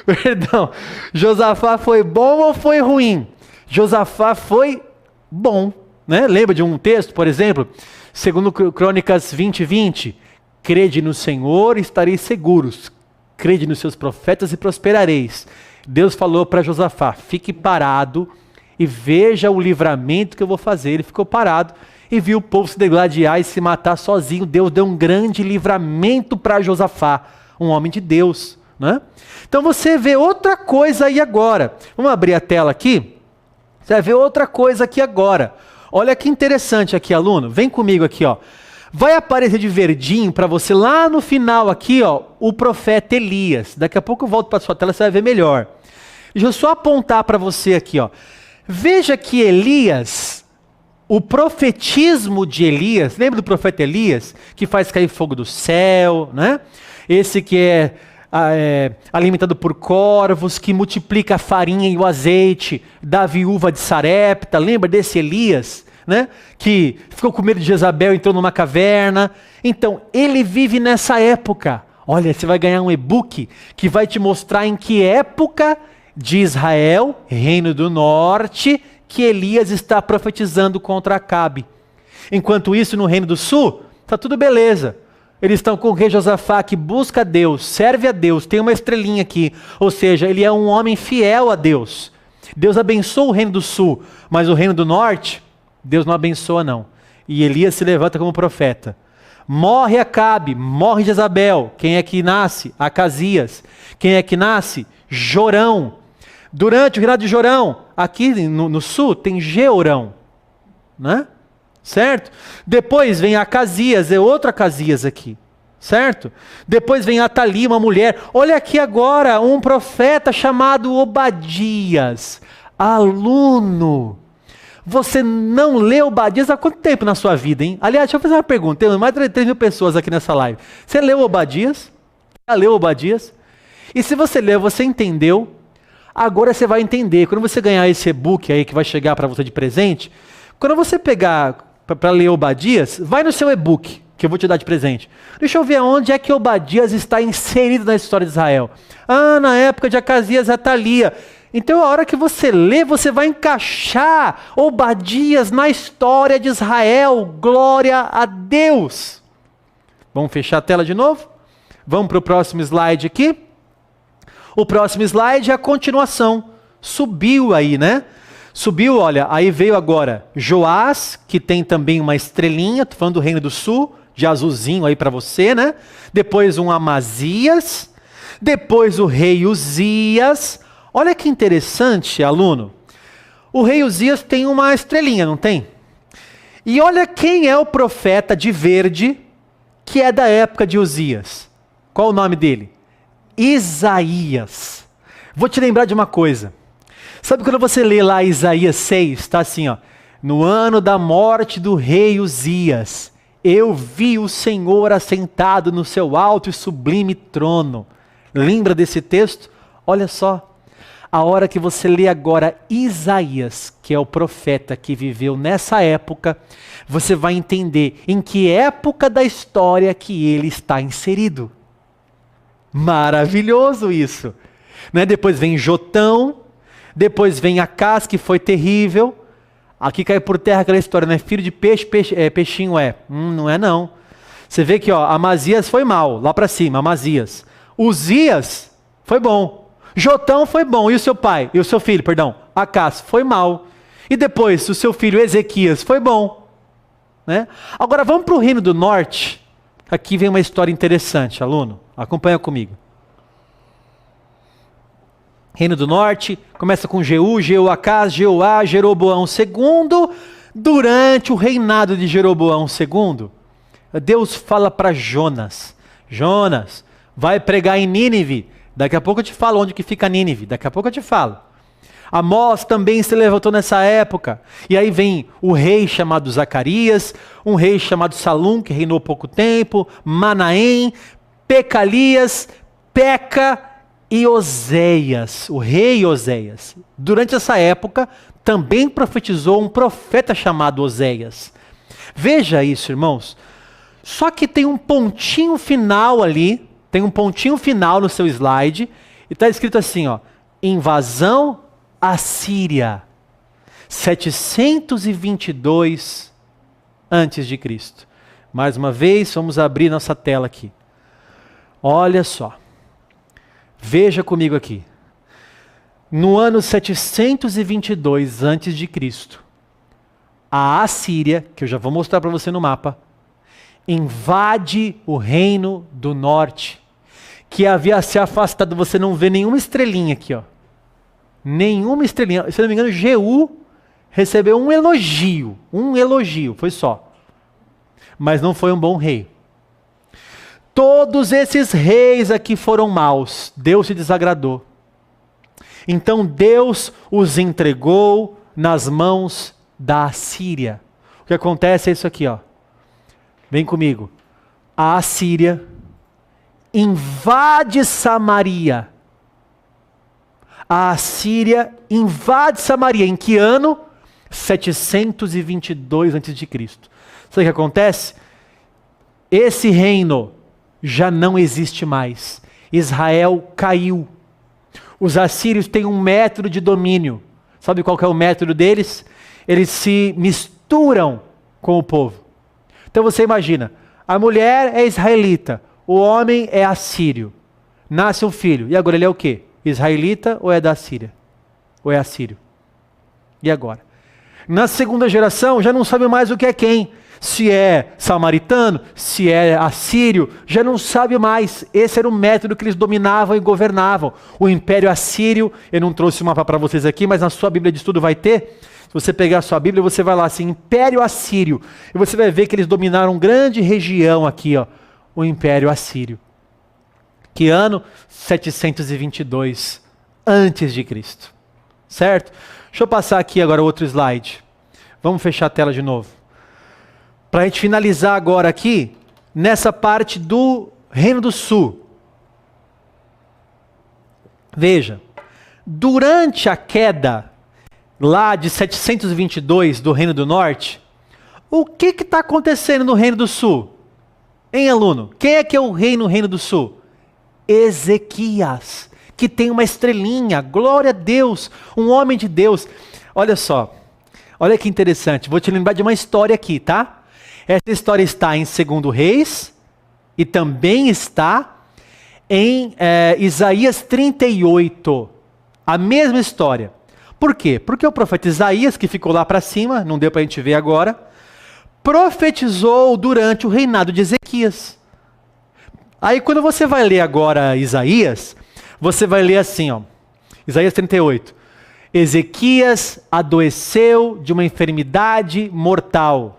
Perdão. Josafá foi bom ou foi ruim? Josafá foi bom, né? Lembra de um texto, por exemplo? Segundo Crônicas 20:20. Crede no Senhor e estareis seguros. Crede nos seus profetas e prosperareis. Deus falou para Josafá, fique parado e veja o livramento que eu vou fazer. Ele ficou parado e viu o povo se degladiar e se matar sozinho. Deus deu um grande livramento para Josafá, um homem de Deus, né? Então você vê outra coisa aí agora. Vamos abrir a tela aqui? Você vai ver outra coisa aqui agora. Olha que interessante aqui, aluno. Vem comigo aqui, ó. Vai aparecer de verdinho para você lá no final aqui, ó, o profeta Elias. Daqui a pouco eu volto para sua tela, você vai ver melhor. Deixa eu só apontar para você aqui, ó. Veja que Elias, o profetismo de Elias, lembra do profeta Elias? Que faz cair fogo do céu, né? Esse que é alimentado por corvos, que multiplica a farinha e o azeite da viúva de Sarepta. Lembra desse Elias? Né? Que ficou com medo de Jezabel, entrou numa caverna. Então, ele vive nessa época. Olha, você vai ganhar um e-book que vai te mostrar em que época de Israel, reino do norte, que Elias está profetizando contra Acabe. Enquanto isso, no reino do sul, está tudo beleza. Eles estão com o rei Josafá, que busca Deus, serve a Deus, tem uma estrelinha aqui. Ou seja, ele é um homem fiel a Deus. Deus abençoa o reino do sul, mas o reino do norte, Deus não abençoa não. E Elias se levanta como profeta. Morre Acabe, morre Jezabel. Quem é que nasce? Acasias. Quem é que nasce? Jorão. Durante o reinado de Jorão, aqui no sul tem Jeorão, né? Certo? Depois vem Acasias, é outro Acasias aqui, certo? Depois vem Atalia, uma mulher. Olha aqui agora, um profeta chamado Obadias. Aluno, você não leu Obadias há quanto tempo na sua vida, hein? Aliás, deixa eu fazer uma pergunta, tem mais de 3.000 pessoas aqui nessa live. Você leu Obadias? Já leu Obadias? E se você leu, você entendeu? Agora você vai entender. Quando você ganhar esse e-book aí que vai chegar para você de presente, quando você pegar para ler Obadias, vai no seu e-book, que eu vou te dar de presente. Deixa eu ver onde é que Obadias está inserido na história de Israel. Ah, na época de Acasias e Atalia. Então a hora que você lê, você vai encaixar Obadias na história de Israel. Glória a Deus. Vamos fechar a tela de novo? Vamos para o próximo slide aqui. O próximo slide é a continuação. Subiu aí, né? Subiu, olha, aí veio agora Joás, que tem também uma estrelinha, tô falando do Reino do Sul, de azulzinho aí para você, né? Depois um Amazias, depois o rei Uzias. Olha que interessante, aluno. O rei Uzias tem uma estrelinha, não tem? E olha quem é o profeta de verde, que é da época de Uzias. Qual o nome dele? Isaías. Vou te lembrar de uma coisa. Sabe quando você lê lá Isaías 6, está assim, ó. No ano da morte do rei Uzias, eu vi o Senhor assentado no seu alto e sublime trono. Lembra desse texto? Olha só. A hora que você lê agora Isaías, que é o profeta que viveu nessa época, você vai entender em que época da história que ele está inserido. Maravilhoso isso. Né? Depois vem Jotão, depois vem Acás, que foi terrível. Aqui cai por terra aquela história, né? Filho de peixe, peixinho é. Não é não. Você vê que ó, Amazias foi mal, lá para cima, Amazias. Uzias foi bom. Jotão foi bom. E o seu pai? E o seu filho, perdão, Acás, foi mal. E depois o seu filho Ezequias foi bom. Né? Agora vamos para o Reino do Norte. Aqui vem uma história interessante, aluno. Acompanha comigo. Reino do Norte, começa com Jeú, Jeoacás, Jeoá, Jeroboão II. Durante o reinado de Jeroboão II, Deus fala para Jonas: Jonas, vai pregar em Nínive. Daqui a pouco eu te falo onde que fica Nínive, daqui a pouco eu te falo. Amós também se levantou nessa época. E aí vem o rei chamado Zacarias, um rei chamado Salum, que reinou pouco tempo, Manaém, Pecalias, Peca e Oséias, o rei Oséias. Durante essa época, também profetizou um profeta chamado Oséias. Veja isso, irmãos. Só que tem um pontinho final ali, tem um pontinho final no seu slide, e está escrito assim, ó, invasão assíria, 722 antes de Cristo. Mais uma vez, vamos abrir nossa tela aqui. Olha só. Veja comigo aqui. No ano 722 antes de Cristo, a Assíria, que eu já vou mostrar para você no mapa, invade o Reino do Norte, que havia se afastado. Você não vê nenhuma estrelinha aqui, ó. Nenhuma estrelinha. Se não me engano, Jeú recebeu um elogio, foi só. Mas não foi um bom rei. Todos esses reis aqui foram maus. Deus se desagradou. Então Deus os entregou nas mãos da Assíria. O que acontece é isso aqui, ó. Vem comigo. A Assíria invade Samaria. A Assíria invade Samaria. Em que ano? 722 a.C. Sabe o que acontece? Esse reino já não existe mais. Israel caiu. Os assírios têm um método de domínio. Sabe qual que é o método deles? Eles se misturam com o povo. Então você imagina, a mulher é israelita, o homem é assírio. Nasce um filho, e agora ele é o quê? Israelita ou é da Síria? Ou é assírio? E agora? Na segunda geração já não sabe mais o que é quem. Se é samaritano, se é assírio, já não sabe mais. Esse era o método que eles dominavam e governavam. O Império Assírio, eu não trouxe o mapa para vocês aqui, mas na sua Bíblia de estudo vai ter. Se você pegar a sua Bíblia, você vai lá assim, Império Assírio, e você vai ver que eles dominaram grande região aqui, ó, o Império Assírio. Que ano? 722 antes de Cristo. Certo? Deixa eu passar aqui agora outro slide. Vamos fechar a tela de novo. Para a gente finalizar agora aqui, nessa parte do Reino do Sul. Veja, durante a queda lá de 722 do Reino do Norte, o que está acontecendo no Reino do Sul? Hein, aluno? Quem é que é o rei no Reino do Sul? Ezequias, que tem uma estrelinha, glória a Deus, um homem de Deus. Olha só, olha que interessante, vou te lembrar de uma história aqui, tá? Essa história está em 2 Reis e também está em Isaías 38, a mesma história. Por quê? Porque o profeta Isaías, que ficou lá para cima, não deu para a gente ver agora, profetizou durante o reinado de Ezequias. Aí quando você vai ler agora Isaías, você vai ler assim, ó, Isaías 38. Ezequias adoeceu de uma enfermidade mortal.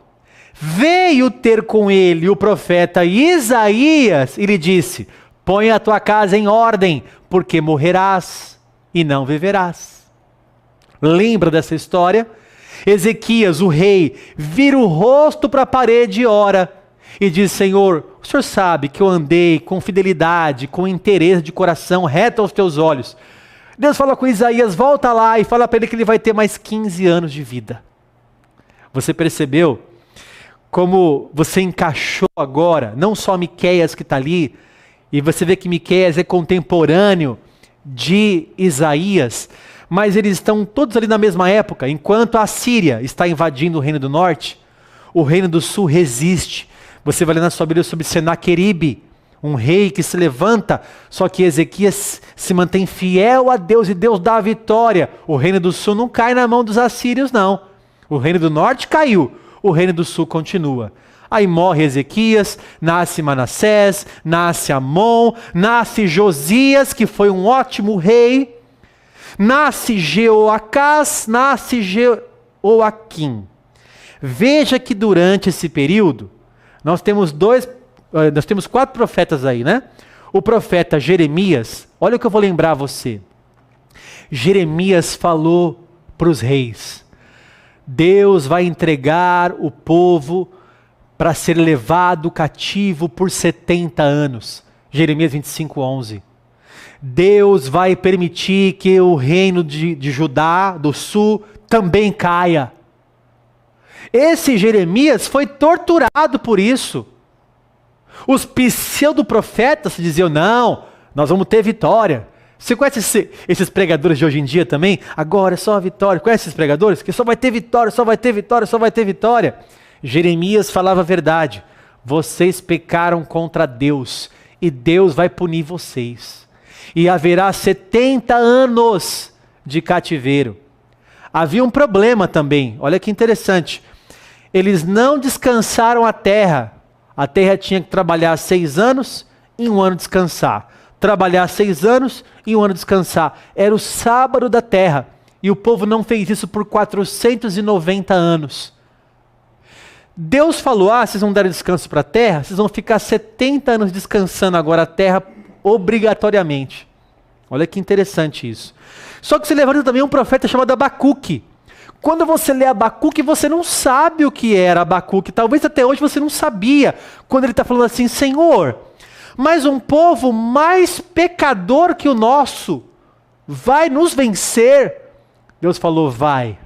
Veio ter com ele o profeta Isaías e lhe disse: põe a tua casa em ordem, porque morrerás e não viverás. Lembra dessa história? Ezequias, o rei, vira o rosto para a parede e ora, e diz: Senhor, o Senhor sabe que eu andei com fidelidade, com interesse de coração reto aos teus olhos. Deus fala com Isaías: volta lá e fala para ele que ele vai ter mais 15 anos de vida. Você percebeu como você encaixou agora, não só Miqueias que está ali, e você vê que Miqueias é contemporâneo de Isaías, mas eles estão todos ali na mesma época. Enquanto a Síria está invadindo o reino do norte, o reino do sul resiste. Você vai ler na sua Bíblia sobre Senaqueribe, um rei que se levanta, só que Ezequias se mantém fiel a Deus e Deus dá a vitória. O reino do sul não cai na mão dos assírios, não. O reino do norte caiu, o reino do sul continua. Aí morre Ezequias, nasce Manassés, nasce Amon, nasce Josias, que foi um ótimo rei, nasce Jeoacás, nasce Jeoaquim. Veja que durante esse período, nós temos 4 profetas aí, né? O profeta Jeremias, olha o que eu vou lembrar você. Jeremias falou para os reis: Deus vai entregar o povo para ser levado cativo por 70 anos. Jeremias 25:11. Deus vai permitir que o reino de Judá, do sul, também caia. Esse Jeremias foi torturado por isso. Os pseudo-profetas diziam: não, nós vamos ter vitória. Você conhece esses pregadores de hoje em dia também? Agora é só a vitória. Conhece esses pregadores? Que só vai ter vitória, só vai ter vitória, só vai ter vitória. Jeremias falava a verdade. Vocês pecaram contra Deus e Deus vai punir vocês. E haverá 70 anos de cativeiro. Havia um problema também, olha que interessante. Eles não descansaram a terra. A terra tinha que trabalhar 6 anos e 1 ano descansar. Trabalhar 6 anos e 1 ano descansar. Era o sábado da terra. E o povo não fez isso por 490 anos. Deus falou: vocês não deram descanso para a terra? Vocês vão ficar 70 anos descansando agora a terra obrigatoriamente. Olha que interessante isso. Só que se levanta também um profeta chamado Abacuque. Quando você lê Abacuque, você não sabe o que era Abacuque. Talvez até hoje você não sabia. Quando ele está falando assim: Senhor, mas um povo mais pecador que o nosso vai nos vencer. Deus falou: vai.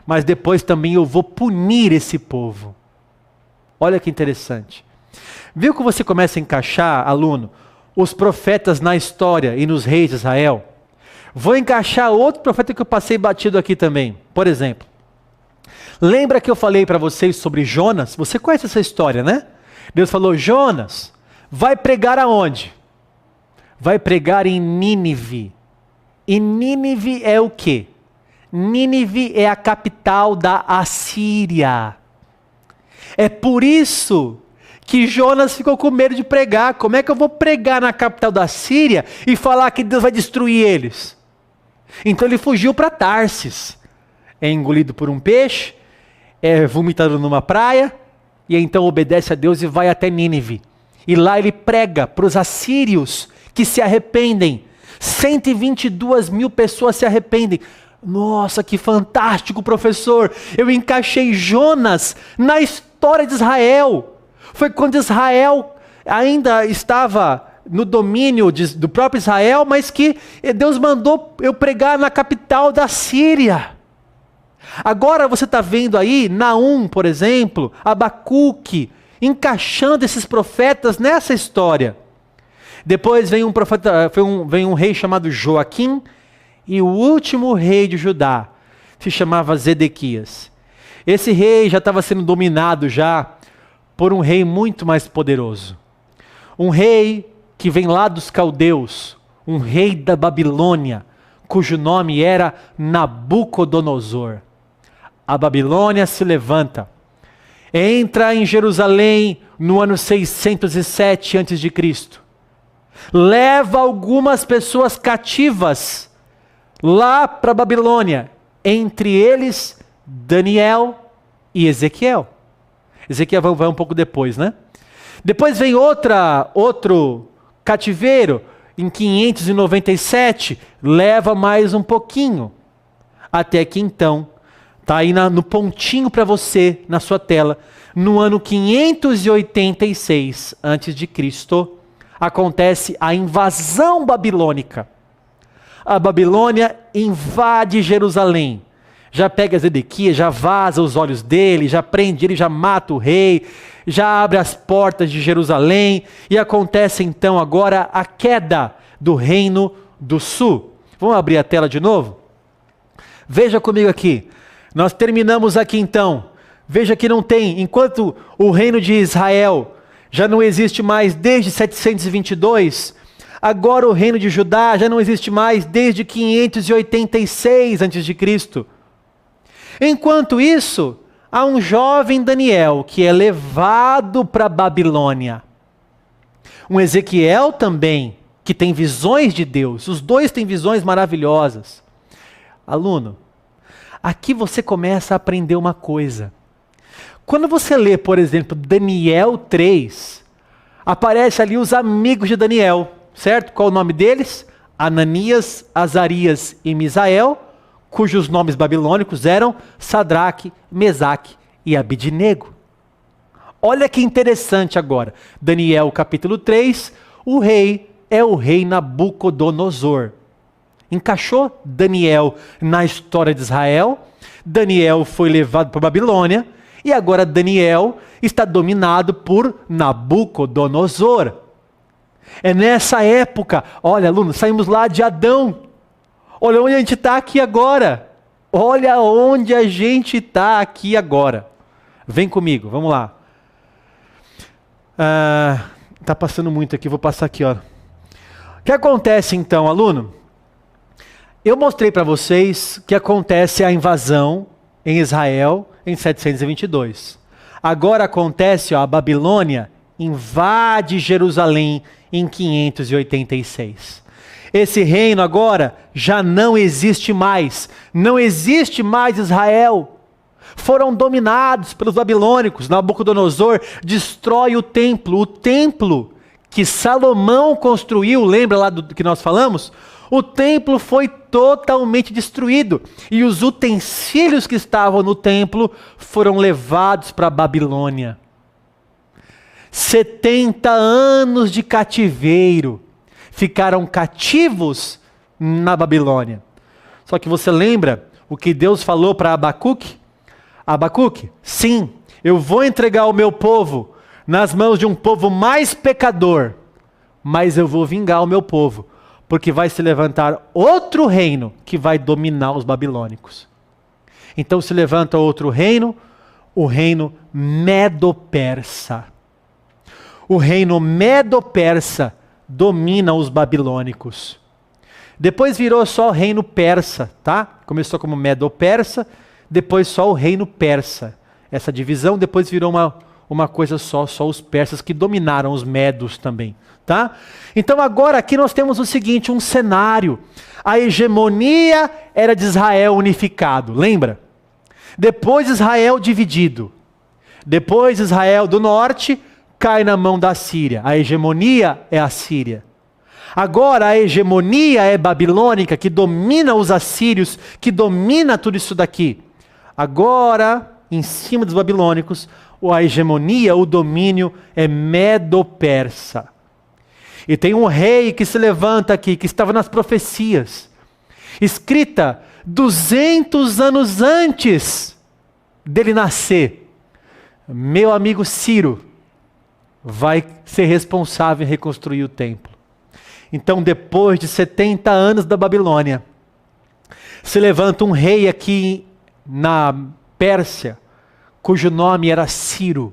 Mas depois também eu vou punir esse povo. Olha que interessante. Viu que você começa a encaixar, aluno, os profetas na história e nos reis de Israel? Vou encaixar outro profeta que eu passei batido aqui também. Por exemplo, lembra que eu falei para vocês sobre Jonas? Você conhece essa história, né? Deus falou: Jonas, vai pregar aonde? Vai pregar em Nínive. E Nínive é o quê? Nínive é a capital da Assíria. É por isso que Jonas ficou com medo de pregar. Como é que eu vou pregar na capital da Síria e falar que Deus vai destruir eles? Então ele fugiu para Tarsis. É engolido por um peixe, é vomitado numa praia, e então obedece a Deus e vai até Nínive. E lá ele prega para os assírios que se arrependem. 122 mil pessoas se arrependem. Nossa, que fantástico, professor! Eu encaixei Jonas na história de Israel. Foi quando Israel ainda estava no domínio do próprio Israel, mas que Deus mandou eu pregar na capital da Síria. Agora você está vendo aí Naum, por exemplo, Abacuque, encaixando esses profetas nessa história. Depois vem um profeta, vem um rei chamado Joaquim, e o último rei de Judá se chamava Zedequias. Esse rei já estava sendo dominado já por um rei muito mais poderoso. Um rei que vem lá dos caldeus, um rei da Babilônia, cujo nome era Nabucodonosor. A Babilônia se levanta, entra em Jerusalém no ano 607 a.C., leva algumas pessoas cativas lá para a Babilônia, entre eles Daniel e Ezequiel. Ezequiel vai um pouco depois, né? Depois vem outro cativeiro, em 597, leva mais um pouquinho, até que então, está aí no pontinho para você, na sua tela, no ano 586 a.C., acontece a invasão babilônica. A Babilônia invade Jerusalém, já pega Zedequias, já vaza os olhos dele, já prende ele, já mata o rei, já abre as portas de Jerusalém, e acontece então agora a queda do reino do Sul. Vamos abrir a tela de novo? Veja comigo aqui. Nós terminamos aqui então. Veja que não tem, enquanto o reino de Israel já não existe mais desde 722, agora o reino de Judá já não existe mais desde 586 a.C. Enquanto isso, há um jovem Daniel que é levado para a Babilônia. Um Ezequiel também, que tem visões de Deus. Os dois têm visões maravilhosas. Aluno, aqui você começa a aprender uma coisa. Quando você lê, por exemplo, Daniel 3, aparece ali os amigos de Daniel, certo? Qual o nome deles? Ananias, Azarias e Misael, cujos nomes babilônicos eram Sadraque, Mesaque e Abidnego. Olha que interessante agora. Daniel capítulo 3, o rei é o rei Nabucodonosor. Encaixou Daniel na história de Israel. Daniel foi levado para a Babilônia. E agora Daniel está dominado por Nabucodonosor. É nessa época, olha aluno, saímos lá de Adão. Olha onde a gente está aqui agora. Olha onde a gente está aqui agora. Vem comigo, vamos lá. Está passando muito aqui, vou passar aqui. Ó. O que acontece então, aluno? Eu mostrei para vocês que acontece a invasão em Israel em 722. Agora acontece, a Babilônia invade Jerusalém em 586. Esse reino agora já não existe mais. Não existe mais Israel. Foram dominados pelos babilônicos. Nabucodonosor destrói o templo que Salomão construiu, lembra lá do que nós falamos? O templo foi totalmente destruído e os utensílios que estavam no templo foram levados para a Babilônia. 70 anos de cativeiro, ficaram cativos na Babilônia. Só que você lembra o que Deus falou para Abacuque? Abacuque, sim, eu vou entregar o meu povo nas mãos de um povo mais pecador, mas eu vou vingar o meu povo, porque vai se levantar outro reino que vai dominar os babilônicos. Então se levanta outro reino, o reino Medo-Persa. O reino Medo-Persa domina os babilônicos. Depois virou só o reino persa, tá? Começou como Medo-Persa, depois só o reino persa. Essa divisão depois virou uma coisa só os persas que dominaram os medos também, tá? Então agora aqui nós temos o seguinte, um cenário. A hegemonia era de Israel unificado, lembra? Depois Israel dividido. Depois Israel do norte cai na mão da Síria. A hegemonia é a Síria. Agora a hegemonia é babilônica, que domina os assírios, que domina tudo isso daqui. Agora, em cima dos babilônicos, a hegemonia, o domínio é Medo-Persa. E tem um rei que se levanta aqui, que estava nas profecias, escrita 200 anos antes dele nascer. Meu amigo Ciro vai ser responsável em reconstruir o templo. Então, depois de 70 anos da Babilônia, se levanta um rei aqui na Pérsia, cujo nome era Ciro.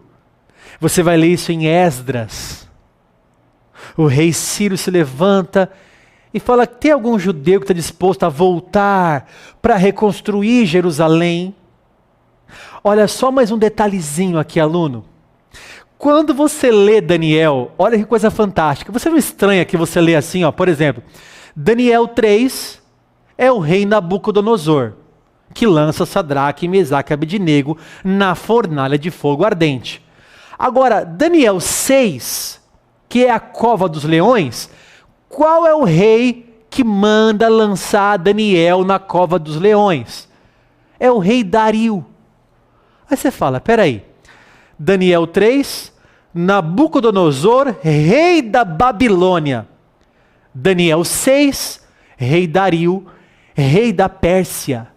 Você vai ler isso em Esdras. O rei Ciro se levanta e fala: tem algum judeu que está disposto a voltar para reconstruir Jerusalém? Olha só mais um detalhezinho aqui, aluno. Quando você lê Daniel, olha que coisa fantástica. Você não estranha que você lê assim, ó, por exemplo, Daniel 3 é o rei Nabucodonosor, que lança Sadraque, Mesaque e Abidnego na fornalha de fogo ardente. Agora, Daniel 6, que é a cova dos leões, qual é o rei que manda lançar Daniel na cova dos leões? É o rei Dario. Aí você fala, peraí, Daniel 3, Nabucodonosor, rei da Babilônia. Daniel 6, rei Dario, rei da Pérsia.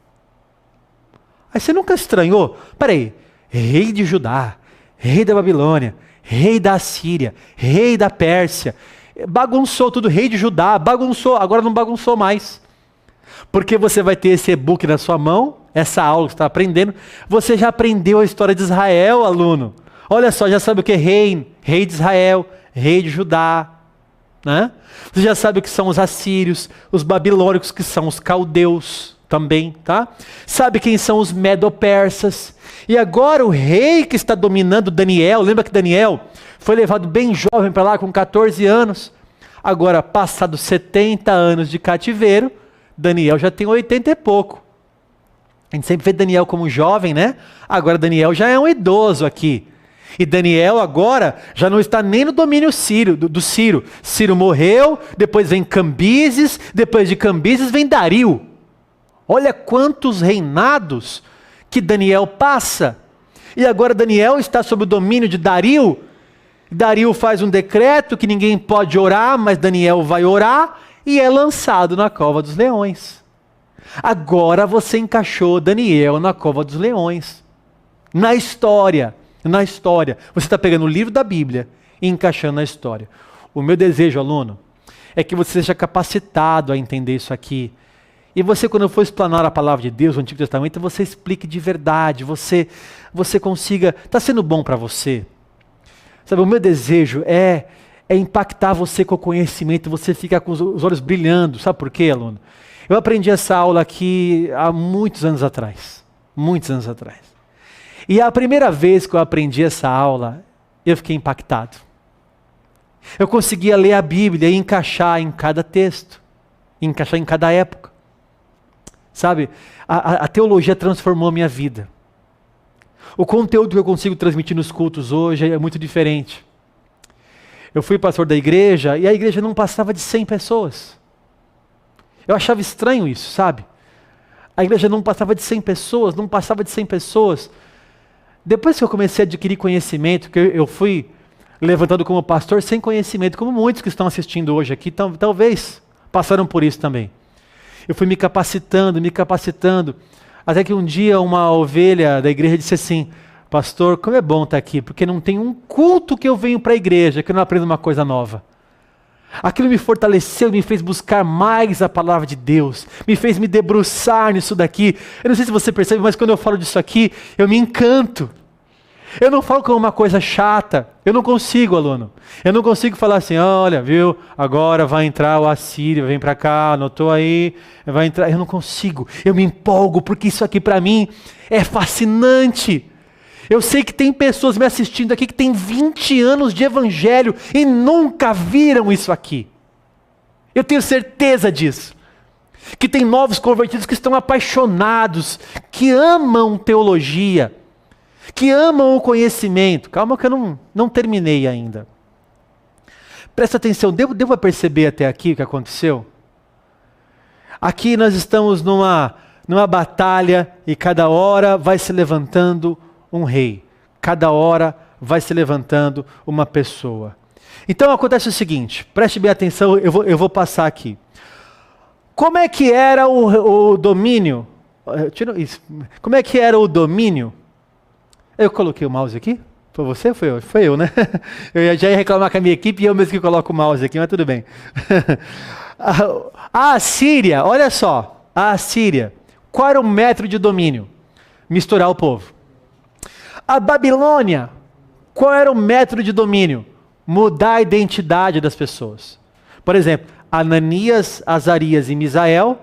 Aí você nunca estranhou? Peraí, rei de Judá, rei da Babilônia, rei da Assíria, rei da Pérsia. bagunçou tudo, rei de Judá, bagunçou, agora não bagunçou mais. Porque você vai ter esse e-book na sua mão, essa aula que você está aprendendo, você já aprendeu a história de Israel, aluno. Olha só, já sabe o que é rei de Israel, rei de Judá, né? Você já sabe o que são os assírios, os babilônicos, que são os caldeus também, tá? Sabe quem são os medo-persas. E agora o rei que está dominando Daniel, lembra que Daniel foi levado bem jovem para lá, com 14 anos. Agora, passados 70 anos de cativeiro, Daniel já tem 80 e pouco. A gente sempre vê Daniel como jovem, né? Agora Daniel já é um idoso aqui. E Daniel agora já não está nem no domínio do Ciro. Ciro morreu, depois vem Cambises, depois de Cambises vem Dario. Olha quantos reinados que Daniel passa. E agora Daniel está sob o domínio de Dario. Dario faz um decreto que ninguém pode orar, mas Daniel vai orar e é lançado na cova dos leões. Agora você encaixou Daniel na cova dos leões. Na história. Você está pegando o livro da Bíblia e encaixando na história. O meu desejo, aluno, é que você seja capacitado a entender isso aqui. E você, quando for explanar a palavra de Deus, o Antigo Testamento, você explique de verdade, você consiga, está sendo bom para você. Sabe, o meu desejo é impactar você com o conhecimento, você ficar com os olhos brilhando. Sabe por quê, aluno? Eu aprendi essa aula aqui há muitos anos atrás. E a primeira vez que eu aprendi essa aula, eu fiquei impactado. Eu conseguia ler a Bíblia e encaixar em cada texto, encaixar em cada época. Sabe, a teologia transformou a minha vida. O conteúdo que eu consigo transmitir nos cultos hoje é muito diferente. Eu fui pastor da igreja e a igreja não passava de 100 pessoas. Eu achava estranho isso, sabe? A igreja não passava de 100 pessoas. Depois que eu comecei a adquirir conhecimento, que eu fui levantado como pastor sem conhecimento, como muitos que estão assistindo hoje aqui, talvez passaram por isso também. Eu fui me capacitando, até que um dia uma ovelha da igreja disse assim: pastor, como é bom estar aqui, porque não tem um culto que eu venho para a igreja que eu não aprendo uma coisa nova. Aquilo me fortaleceu, me fez buscar mais a palavra de Deus, me fez me debruçar nisso daqui. Eu não sei se você percebe, mas quando eu falo disso aqui, eu me encanto. Eu não falo como uma coisa chata. Eu não consigo, aluno. Eu não consigo falar assim: olha, viu, agora vai entrar o assírio, vem para cá, anotou aí, vai entrar. Eu não consigo. Eu me empolgo, porque isso aqui para mim é fascinante. Eu sei que tem pessoas me assistindo aqui que têm 20 anos de evangelho e nunca viram isso aqui. Eu tenho certeza disso. Que tem novos convertidos que estão apaixonados, que amam teologia, que amam o conhecimento. Calma que eu não terminei ainda. Presta atenção, devo perceber até aqui o que aconteceu? Aqui nós estamos numa batalha e cada hora vai se levantando um rei. Cada hora vai se levantando uma pessoa. Então acontece o seguinte, preste bem atenção, eu vou passar aqui. Como é que era o domínio? Como é que era o domínio? Eu coloquei o mouse aqui? Foi você ou foi eu? Foi eu, né? Eu já ia reclamar com a minha equipe e eu mesmo que coloco o mouse aqui, mas tudo bem. A Assíria, olha só, a Assíria, qual era o metro de domínio? Misturar o povo. A Babilônia, qual era o método de domínio? Mudar a identidade das pessoas. Por exemplo, Ananias, Azarias e Misael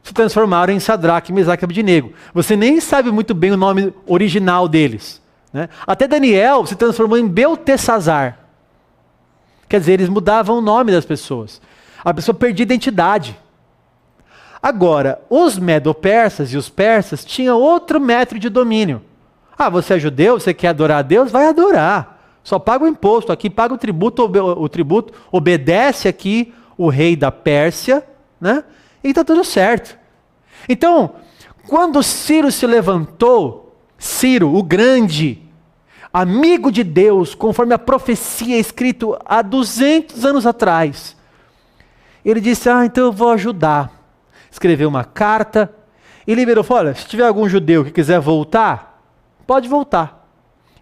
se transformaram em Sadraque, Mesaque e Abdinego. Você nem sabe muito bem o nome original deles, né? Até Daniel se transformou em Beltesazar. Quer dizer, eles mudavam o nome das pessoas. A pessoa perdia identidade. Agora, os medo-persas e os persas tinham outro método de domínio. Ah, você é judeu, você quer adorar a Deus? Vai adorar. Só paga o imposto aqui, paga o tributo, obedece aqui o rei da Pérsia, né? E está tudo certo. Então, quando Ciro se levantou, Ciro, o grande, amigo de Deus, conforme a profecia escrito há 200 anos atrás, ele disse: então eu vou ajudar. Escreveu uma carta e liberou, falou: olha, se tiver algum judeu que quiser voltar, pode voltar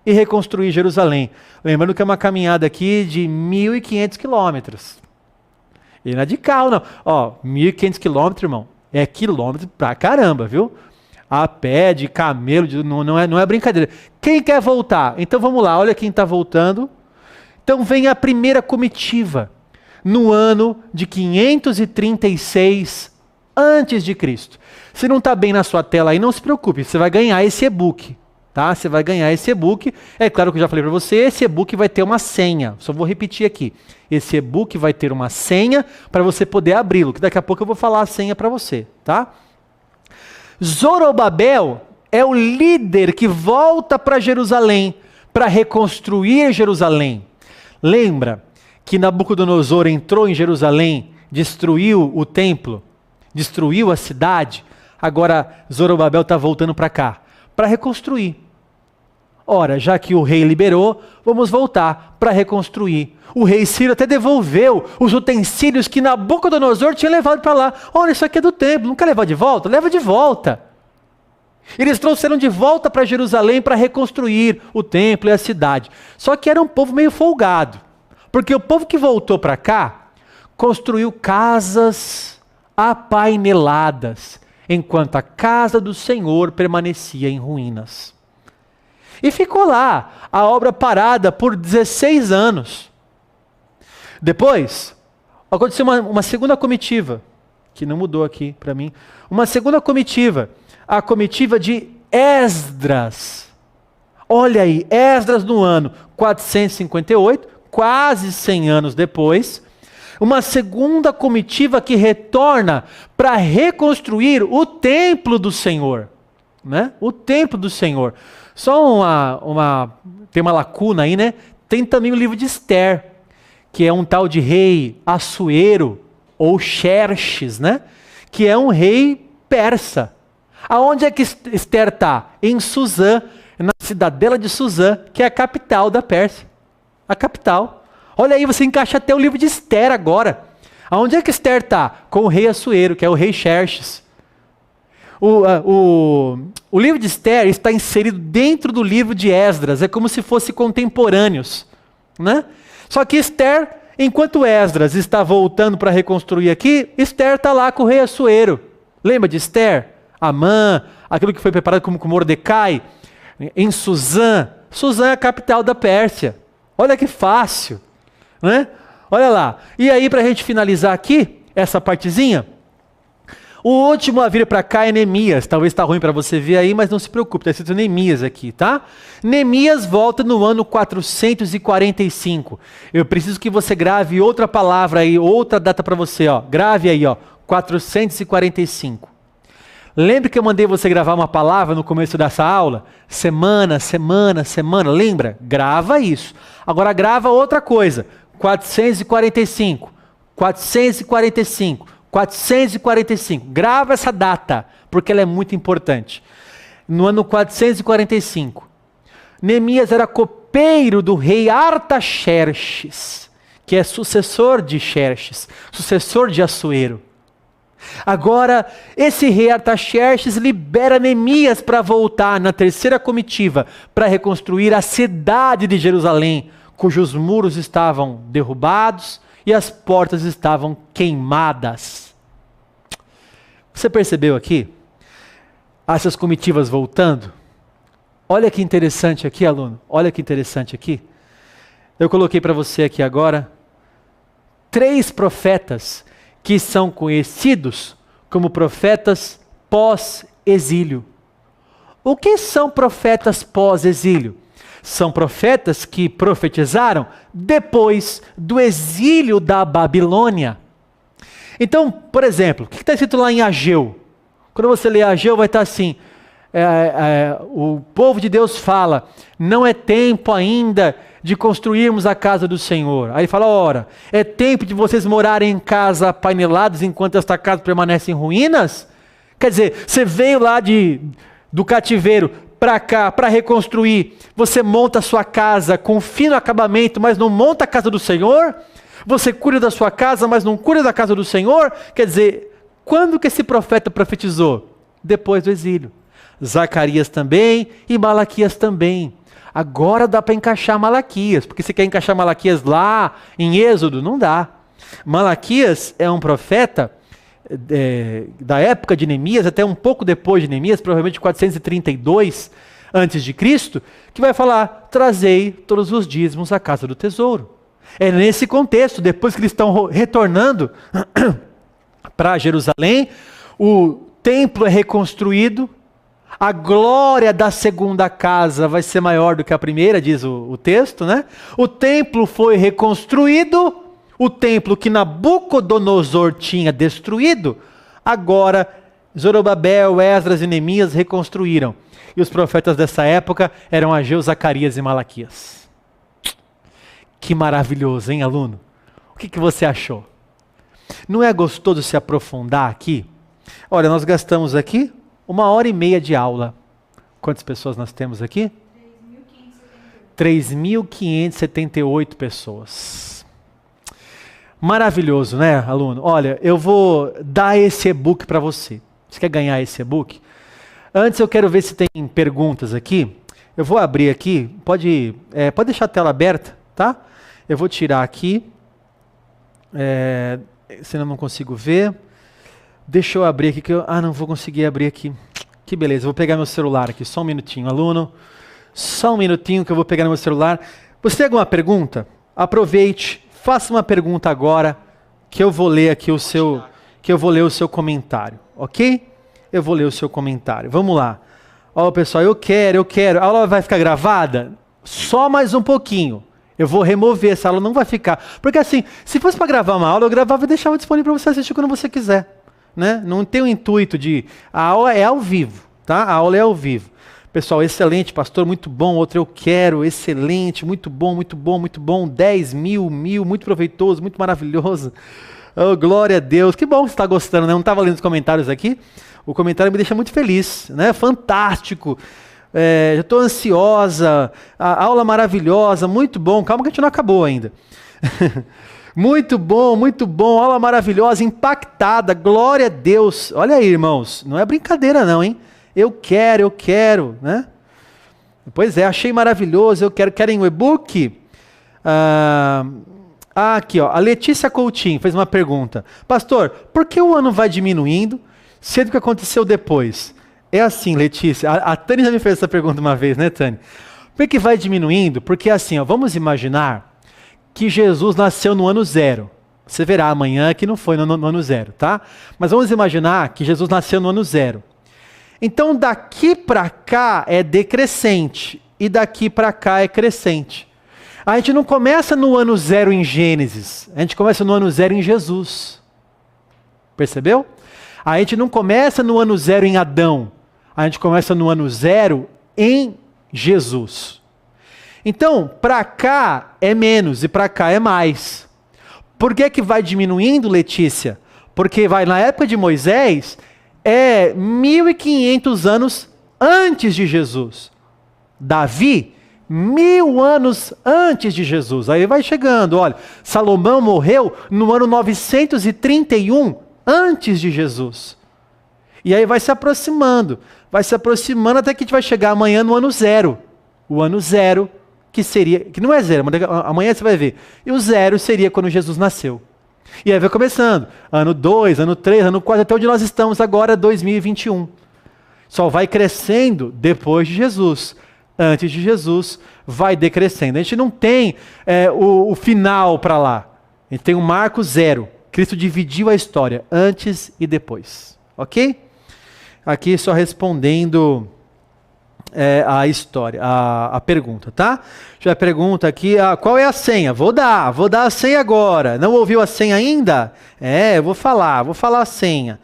e reconstruir Jerusalém. Lembrando que é uma caminhada aqui de 1.500 quilômetros. E não é de carro, não. Ó, 1.500 quilômetros, irmão, é quilômetro pra caramba, viu? A pé, de camelo, não é brincadeira. Quem quer voltar? Então vamos lá, olha quem está voltando. Então vem a primeira comitiva, no ano de 536 antes de Cristo. Se não está bem na sua tela aí, não se preocupe, você vai ganhar esse e-book. Tá? Você vai ganhar esse e-book. É claro que eu já falei para você, esse e-book vai ter uma senha. Só vou repetir aqui. Esse e-book vai ter uma senha para você poder abri-lo, que daqui a pouco eu vou falar a senha para você, tá? Zorobabel é o líder que volta para Jerusalém, para reconstruir Jerusalém. Lembra que Nabucodonosor entrou em Jerusalém, destruiu o templo, destruiu a cidade? Agora Zorobabel está voltando para cá, para reconstruir. Ora, já que o rei liberou, vamos voltar para reconstruir. O rei Ciro até devolveu os utensílios que Nabucodonosor tinha levado para lá. Olha, isso aqui é do templo, não quer levar de volta? Leva de volta. Eles trouxeram de volta para Jerusalém para reconstruir o templo e a cidade. Só que era um povo meio folgado, porque o povo que voltou para cá construiu casas apaineladas, enquanto a casa do Senhor permanecia em ruínas. E ficou lá, a obra parada por 16 anos. Depois, aconteceu uma segunda comitiva, que não mudou aqui para mim. Uma segunda comitiva, a comitiva de Esdras. Olha aí, Esdras no ano 458, quase 100 anos depois. Uma segunda comitiva que retorna para reconstruir o templo do Senhor. Né? O templo do Senhor. Só tem uma lacuna aí, né? Tem também o livro de Esther, que é um tal de rei Assuero, ou Xerxes, né? Que é um rei persa. Aonde é que Esther está? Em Suzã, na cidadela de Suzã, que é a capital da Pérsia. A capital. Olha aí, você encaixa até o livro de Esther agora. Aonde é que Esther está? Com o rei Assuero, que é o rei Xerxes. O livro de Esther está inserido dentro do livro de Esdras, é como se fossem contemporâneos, né? Só que Esther, enquanto Esdras está voltando para reconstruir aqui, Esther está lá com o rei Assuero. Lembra de Esther? Amã, aquilo que foi preparado como com Mordecai, em Suzã. Suzã é a capital da Pérsia. Olha que fácil, né? Olha lá. E aí, para a gente finalizar aqui, essa partezinha, o último a vir para cá é Neemias. Talvez está ruim para você ver aí, mas não se preocupe, está escrito Neemias aqui, tá? Neemias volta no ano 445. Eu preciso que você grave outra palavra aí, outra data para você, ó. Grave aí, ó, 445. Lembre que eu mandei você gravar uma palavra no começo dessa aula? Semana, semana, semana. Lembra? Grava isso. Agora grava outra coisa. 445. 445. 445. Grava essa data, porque ela é muito importante. No ano 445, Neemias era copeiro do rei Artaxerxes, que é sucessor de Xerxes, sucessor de Assuero. Agora, esse rei Artaxerxes libera Neemias para voltar na terceira comitiva, para reconstruir a cidade de Jerusalém, cujos muros estavam derrubados e as portas estavam queimadas. Você percebeu aqui? Essas comitivas voltando? Olha que interessante aqui, aluno. Olha que interessante aqui. Eu coloquei para você aqui agora 3 profetas que são conhecidos como profetas pós-exílio. O que são profetas pós-exílio? São profetas que profetizaram depois do exílio da Babilônia. Então, por exemplo, o que está escrito lá em Ageu? Quando você lê Ageu, vai estar assim, o povo de Deus fala, não é tempo ainda de construirmos a casa do Senhor. Aí fala, ora, é tempo de vocês morarem em casa painelados enquanto esta casa permanece em ruínas? Quer dizer, você veio lá do cativeiro para cá, para reconstruir, você monta a sua casa com fino acabamento, mas não monta a casa do Senhor? Você cuida da sua casa, mas não cuida da casa do Senhor? Quer dizer, quando que esse profeta profetizou? Depois do exílio. Zacarias também e Malaquias também. Agora dá para encaixar Malaquias, porque você quer encaixar Malaquias lá em Êxodo? Não dá. Malaquias é um profeta da época de Neemias, até um pouco depois de Neemias, provavelmente 432 antes de Cristo, que vai falar: trazei todos os dízimos à casa do tesouro. É nesse contexto, depois que eles estão retornando para Jerusalém, o templo é reconstruído, a glória da segunda casa vai ser maior do que a primeira, diz o texto, né? O templo foi reconstruído, o templo que Nabucodonosor tinha destruído, agora Zorobabel, Esdras e Neemias reconstruíram. E os profetas dessa época eram Ageu, Zacarias e Malaquias. Que maravilhoso, hein, aluno? O que você achou? Não é gostoso se aprofundar aqui? Olha, nós gastamos aqui 1h30 de aula. Quantas pessoas nós temos aqui? 3.578 pessoas. Maravilhoso, né, aluno? Olha, eu vou dar esse e-book para você. Você quer ganhar esse e-book? Antes eu quero ver se tem perguntas aqui. Eu vou abrir aqui. Pode deixar a tela aberta, tá? Eu vou tirar aqui. Senão eu não consigo ver. Deixa eu abrir aqui, não vou conseguir abrir aqui. Que beleza, eu vou pegar meu celular aqui, só um minutinho, aluno. Só um minutinho que eu vou pegar no meu celular. Você tem alguma pergunta? Aproveite, faça uma pergunta agora, que eu vou ler aqui o seu comentário, ok? Eu vou ler o seu comentário. Vamos lá. Ó, pessoal, eu quero. A aula vai ficar gravada? Só mais um pouquinho. Eu vou remover essa aula, não vai ficar. Porque assim, se fosse para gravar uma aula, eu gravava e deixava disponível para você assistir quando você quiser. Né? Não tem o intuito de... A aula é ao vivo, tá? A aula é ao vivo. Pessoal, excelente, pastor, muito bom. Outro, eu quero, excelente, muito bom, muito bom, muito bom. 10 mil, muito proveitoso, muito maravilhoso. Oh, glória a Deus. Que bom que você está gostando, né? Não estava lendo os comentários aqui. O comentário me deixa muito feliz, né? Fantástico. Já estou ansiosa. A aula maravilhosa, muito bom. Calma que a gente não acabou ainda. Muito bom, aula maravilhosa, impactada, glória a Deus. Olha aí, irmãos, não é brincadeira não, hein? Eu quero, né? Pois é, achei maravilhoso, eu quero. Querem o e-book? Aqui, ó, a Letícia Coutinho fez uma pergunta. Pastor, por que o ano vai diminuindo, sendo que aconteceu depois? É assim, Letícia, a Tânia já me fez essa pergunta uma vez, né, Tânia? Por que vai diminuindo? Porque assim, ó, vamos imaginar que Jesus nasceu no ano 0. Você verá amanhã que não foi no ano 0, tá? Mas vamos imaginar que Jesus nasceu no ano 0. Então daqui para cá é decrescente e daqui para cá é crescente. A gente não começa no ano 0 em Gênesis, a gente começa no ano 0 em Jesus. Percebeu? A gente não começa no ano 0 em Adão, a gente começa no ano 0 em Jesus. Então, para cá é menos e para cá é mais. Por que vai diminuindo, Letícia? Porque na época de Moisés, é 1.500 anos antes de Jesus. Davi, 1.000 anos antes de Jesus. Aí vai chegando, olha, Salomão morreu no ano 931 antes de Jesus. E aí vai se aproximando até que a gente vai chegar amanhã no ano 0. O ano 0, que não é 0, mas amanhã você vai ver. E o 0 seria quando Jesus nasceu. E aí vai começando. Ano 2, ano 3, ano 4, até onde nós estamos agora, 2021. Só vai crescendo depois de Jesus. Antes de Jesus, vai decrescendo. A gente não tem o final para lá. A gente tem um marco 0. Cristo dividiu a história, antes e depois. Ok? Aqui só respondendo a história, a pergunta, tá? Já pergunta aqui, qual é a senha? Vou dar a senha agora. Não ouviu a senha ainda? Eu vou falar a senha.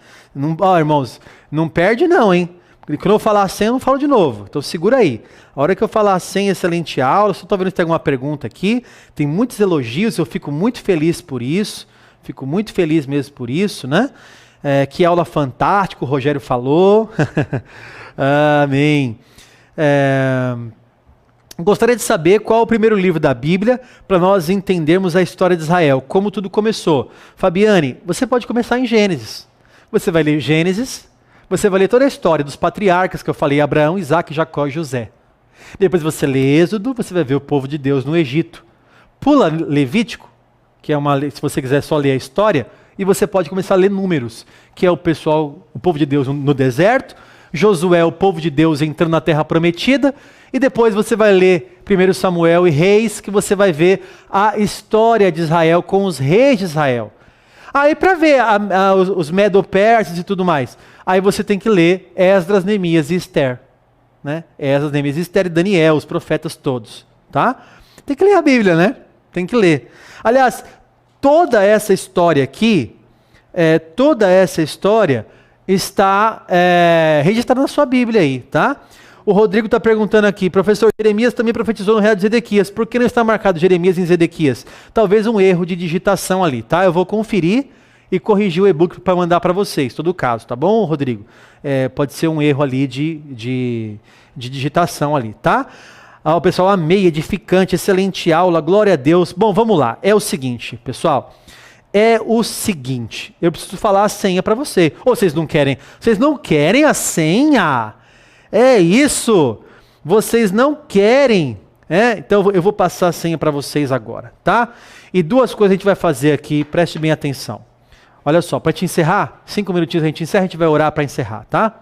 Irmãos, não perde não, hein? Quando eu falar a senha, eu não falo de novo. Então segura aí. A hora que eu falar a senha, excelente aula. Só estou vendo se tem alguma pergunta aqui. Tem muitos elogios, eu fico muito feliz por isso. Fico muito feliz mesmo por isso, né? Que aula fantástica, o Rogério falou. Amém. Gostaria de saber qual o primeiro livro da Bíblia para nós entendermos a história de Israel, como tudo começou. Fabiane, você pode começar em Gênesis. Você vai ler Gênesis, você vai ler toda a história dos patriarcas que eu falei, Abraão, Isaac, Jacó e José. Depois você lê Êxodo, você vai ver o povo de Deus no Egito. Pula Levítico, que é se você quiser só ler a história, e você pode começar a ler Números, que é o povo de Deus no deserto, Josué, o povo de Deus entrando na terra prometida, e depois você vai ler 1 Samuel e Reis, que você vai ver a história de Israel com os reis de Israel. Aí para ver os Medo-Persas e tudo mais, aí você tem que ler Esdras, Neemias e Esther. Né? Esdras, Neemias e Esther e Daniel, os profetas todos. Tá? Tem que ler a Bíblia, né? Tem que ler. Aliás, toda essa história aqui, está registrada na sua Bíblia aí, tá? O Rodrigo está perguntando aqui, professor, Jeremias também profetizou no rei de Zedequias, por que não está marcado Jeremias em Zedequias? Talvez um erro de digitação ali, tá? Eu vou conferir e corrigir o e-book para mandar para vocês, todo caso, tá bom, Rodrigo? Pode ser um erro ali de digitação ali, tá? O pessoal, amei, edificante, excelente aula, glória a Deus. Bom, vamos lá, é o seguinte, pessoal, eu preciso falar a senha para você. Ou vocês não querem? Vocês não querem a senha? É isso, vocês não querem, então eu vou passar a senha para vocês agora, tá? E duas coisas a gente vai fazer aqui, preste bem atenção. Olha só, para te encerrar, 5 minutinhos a gente encerra, a gente vai orar para encerrar, tá?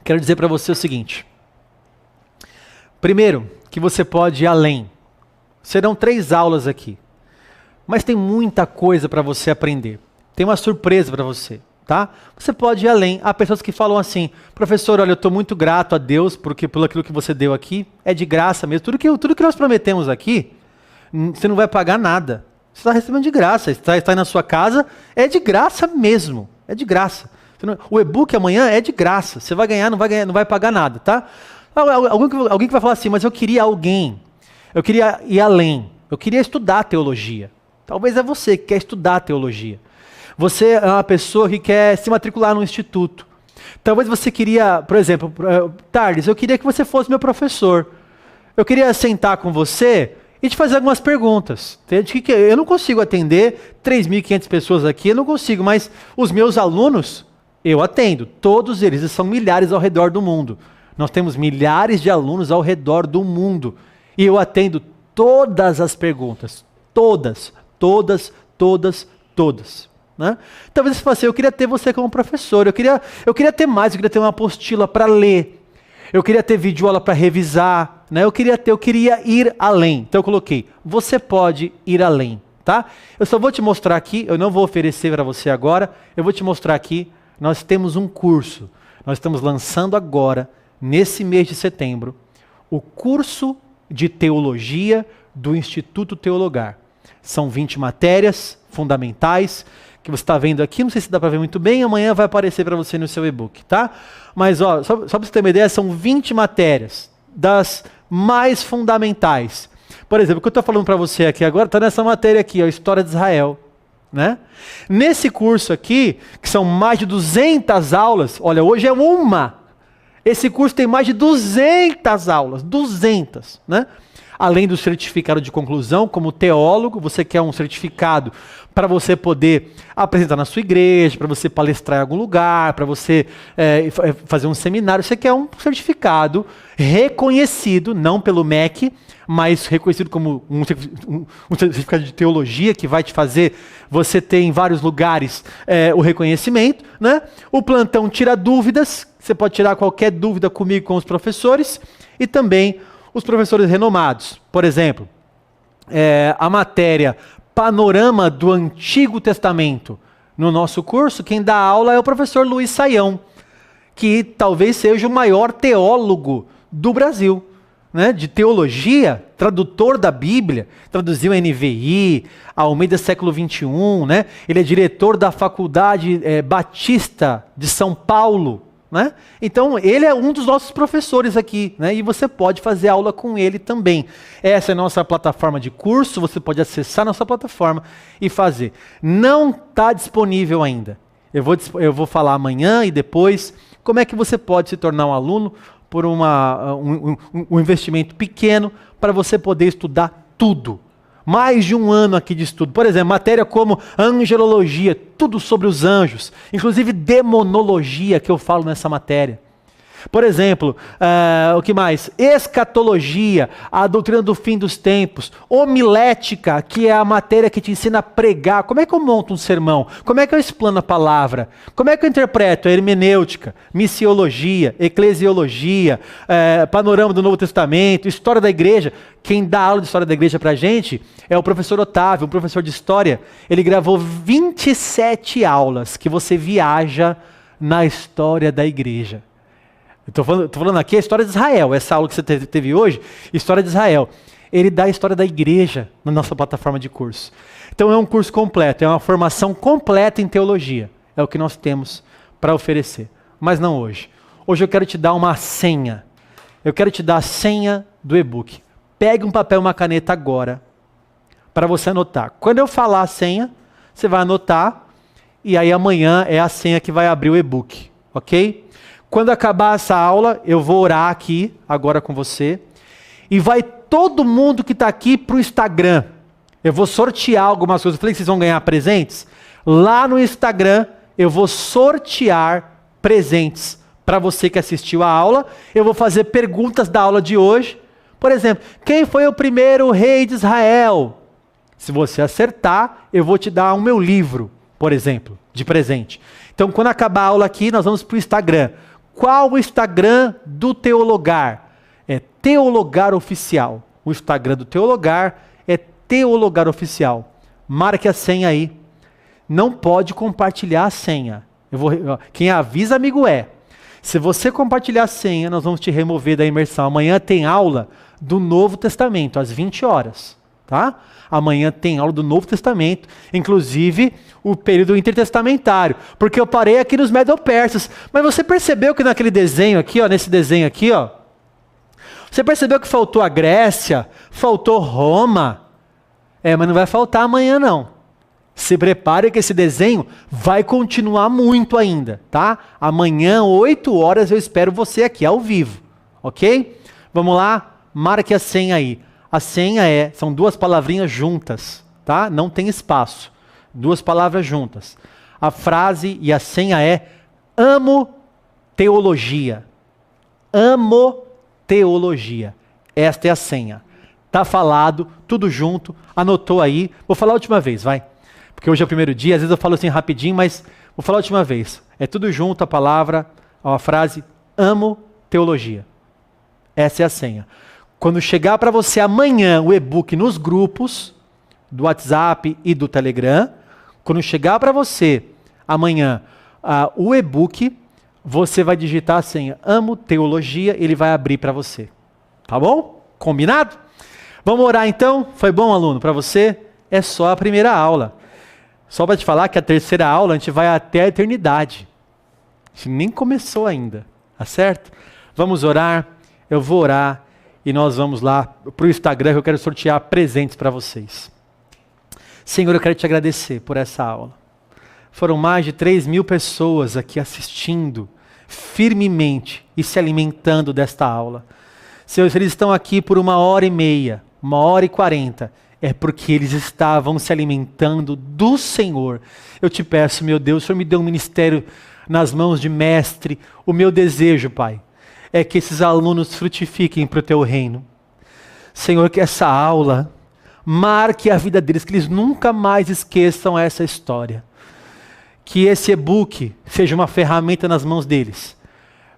Quero dizer para você o seguinte. Primeiro, que você pode ir além. Serão 3 aulas aqui, mas tem muita coisa para você aprender. Tem uma surpresa para você. Tá? Você pode ir além. Há pessoas que falam assim, professor, olha, eu estou muito grato a Deus por aquilo que você deu aqui, é de graça mesmo. Tudo que nós prometemos aqui, você não vai pagar nada. Você está recebendo de graça, está aí na sua casa, é de graça mesmo, é de graça. O e-book amanhã é de graça, você vai ganhar, não vai pagar nada, tá? Alguém que vai falar assim, mas eu queria ir além, eu queria estudar teologia. Talvez é você que quer estudar teologia. Você é uma pessoa que quer se matricular no instituto. Talvez você queria, por exemplo, Tardes, eu queria que você fosse meu professor. Eu queria sentar com você e te fazer algumas perguntas. Eu não consigo atender 3.500 pessoas aqui, eu não consigo, mas os meus alunos, eu atendo. Todos eles são milhares ao redor do mundo. Nós temos milhares de alunos ao redor do mundo. E eu atendo todas as perguntas. Todas. Né? Talvez você fale assim, eu queria ter você como professor, eu queria ter mais, eu queria ter uma apostila para ler, eu queria ter videoaula para revisar, né? eu queria ir além. Então eu coloquei, você pode ir além, tá? Eu só vou te mostrar aqui, eu não vou oferecer para você agora, eu vou te mostrar aqui, nós temos um curso, nós estamos lançando agora, nesse mês de setembro, o curso de teologia do Instituto Teologar. São 20 matérias fundamentais, que você está vendo aqui, não sei se dá para ver muito bem, amanhã vai aparecer para você no seu e-book, tá? Mas ó, só para você ter uma ideia, são 20 matérias, das mais fundamentais. Por exemplo, o que eu estou falando para você aqui agora, está nessa matéria aqui, a História de Israel. Né? Nesse curso aqui, que são mais de 200 aulas, olha, hoje é uma. Esse curso tem mais de 200 aulas, 200, né? Além do certificado de conclusão, como teólogo, você quer um certificado para você poder apresentar na sua igreja, para você palestrar em algum lugar, para você fazer um seminário. Você quer um certificado reconhecido, não pelo MEC, mas reconhecido como um certificado de teologia, que vai te fazer você ter em vários lugares o reconhecimento. Né? O plantão tira dúvidas, você pode tirar qualquer dúvida comigo, com os professores, e também os professores renomados. Por exemplo, a matéria Panorama do Antigo Testamento. No nosso curso, quem dá aula é o professor Luiz Saião, que talvez seja o maior teólogo do Brasil, né? De teologia, tradutor da Bíblia, traduziu a NVI, Almeida século XXI, né? Ele é diretor da Faculdade Batista de São Paulo. Né? Então, ele é um dos nossos professores aqui, né? E você pode fazer aula com ele também. Essa é a nossa plataforma de curso, você pode acessar a nossa plataforma e fazer. Não está disponível ainda. Eu vou falar amanhã e depois como é que você pode se tornar um aluno por um investimento pequeno para você poder estudar tudo. Mais de um ano aqui de estudo. Por exemplo, matéria como angelologia, tudo sobre os anjos, inclusive demonologia que eu falo nessa matéria. Por exemplo, o que mais? Escatologia, a doutrina do fim dos tempos. Homilética, que é a matéria que te ensina a pregar. Como é que eu monto um sermão? Como é que eu explano a palavra? Como é que eu interpreto? A hermenêutica, missiologia, eclesiologia, panorama do Novo Testamento, história da igreja. Quem dá aula de história da igreja pra gente é o professor Otávio, um professor de história. Ele gravou 27 aulas que você viaja na história da igreja. Estou falando aqui a história de Israel, essa aula que você teve hoje, história de Israel. Ele dá a história da igreja na nossa plataforma de curso. Então é um curso completo, é uma formação completa em teologia. É o que nós temos para oferecer. Mas não hoje. Hoje eu quero te dar uma senha. Eu quero te dar a senha do e-book. Pegue um papel e uma caneta agora, para você anotar. Quando eu falar a senha, você vai anotar, e aí amanhã é a senha que vai abrir o e-book, ok? Quando acabar essa aula, eu vou orar aqui, agora com você, e vai todo mundo que está aqui para o Instagram. Eu vou sortear algumas coisas. Eu falei que vocês vão ganhar presentes. Lá no Instagram, eu vou sortear presentes para você que assistiu a aula. Eu vou fazer perguntas da aula de hoje. Por exemplo, quem foi o primeiro rei de Israel? Se você acertar, eu vou te dar o meu livro, por exemplo, de presente. Então, quando acabar a aula aqui, nós vamos para o Instagram. Qual o Instagram do Teologar? É Teologar Oficial. O Instagram do Teologar é Teologar Oficial. Marque a senha aí. Não pode compartilhar a senha. Quem avisa, amigo, é. Se você compartilhar a senha, nós vamos te remover da imersão. Amanhã tem aula do Novo Testamento, às 20 horas. Tá? Amanhã tem aula do Novo Testamento, inclusive o período intertestamentário, porque eu parei aqui nos Medo-Persas. Mas você percebeu que naquele desenho aqui, ó, nesse desenho aqui, ó, você percebeu que faltou a Grécia, faltou Roma? Mas não vai faltar amanhã não. Se prepare que esse desenho vai continuar muito ainda, tá? Amanhã, 8 horas, eu espero você aqui ao vivo, ok? Vamos lá, marque a senha aí. A senha são 2 palavrinhas juntas, tá? Não tem espaço. 2 palavras juntas. A frase e a senha é: amo teologia. Amo teologia. Esta é a senha. Tá falado, tudo junto. Anotou aí. Vou falar a última vez, vai. Porque hoje é o primeiro dia, às vezes eu falo assim rapidinho, mas vou falar a última vez. É tudo junto a palavra, a frase: amo teologia. Essa é a senha. Quando chegar para você amanhã o e-book nos grupos do WhatsApp e do Telegram, quando chegar para você amanhã o e-book, você vai digitar a senha Amo Teologia, ele vai abrir para você. Tá bom? Combinado? Vamos orar então? Foi bom, aluno, para você? É só a primeira aula. Só para te falar que a terceira aula a gente vai até a eternidade. A gente nem começou ainda, tá certo? Vamos orar, eu vou orar. E nós vamos lá para o Instagram, que eu quero sortear presentes para vocês. Senhor, eu quero te agradecer por essa aula. Foram mais de 3.000 pessoas aqui assistindo firmemente e se alimentando desta aula. Senhor, se eles estão aqui por 1h30, 1h40, é porque eles estavam se alimentando do Senhor. Eu te peço, meu Deus, o Senhor me deu um ministério nas mãos de mestre. O meu desejo, Pai, é que esses alunos frutifiquem para o teu reino. Senhor, que essa aula marque a vida deles, que eles nunca mais esqueçam essa história. Que esse e-book seja uma ferramenta nas mãos deles,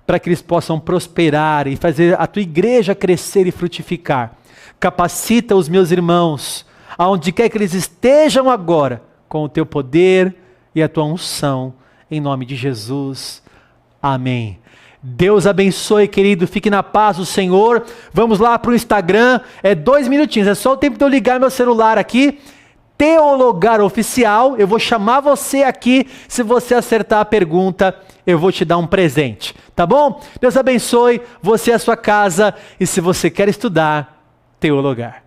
para que eles possam prosperar e fazer a tua igreja crescer e frutificar. Capacita os meus irmãos, aonde quer que eles estejam agora, com o teu poder e a tua unção, em nome de Jesus. Amém. Deus abençoe, querido, fique na paz do Senhor. Vamos lá para o Instagram, 2 minutinhos, é só o tempo de eu ligar meu celular aqui, Teologar Oficial, eu vou chamar você aqui, se você acertar a pergunta, eu vou te dar um presente, tá bom? Deus abençoe você e a sua casa, e se você quer estudar, Teologar.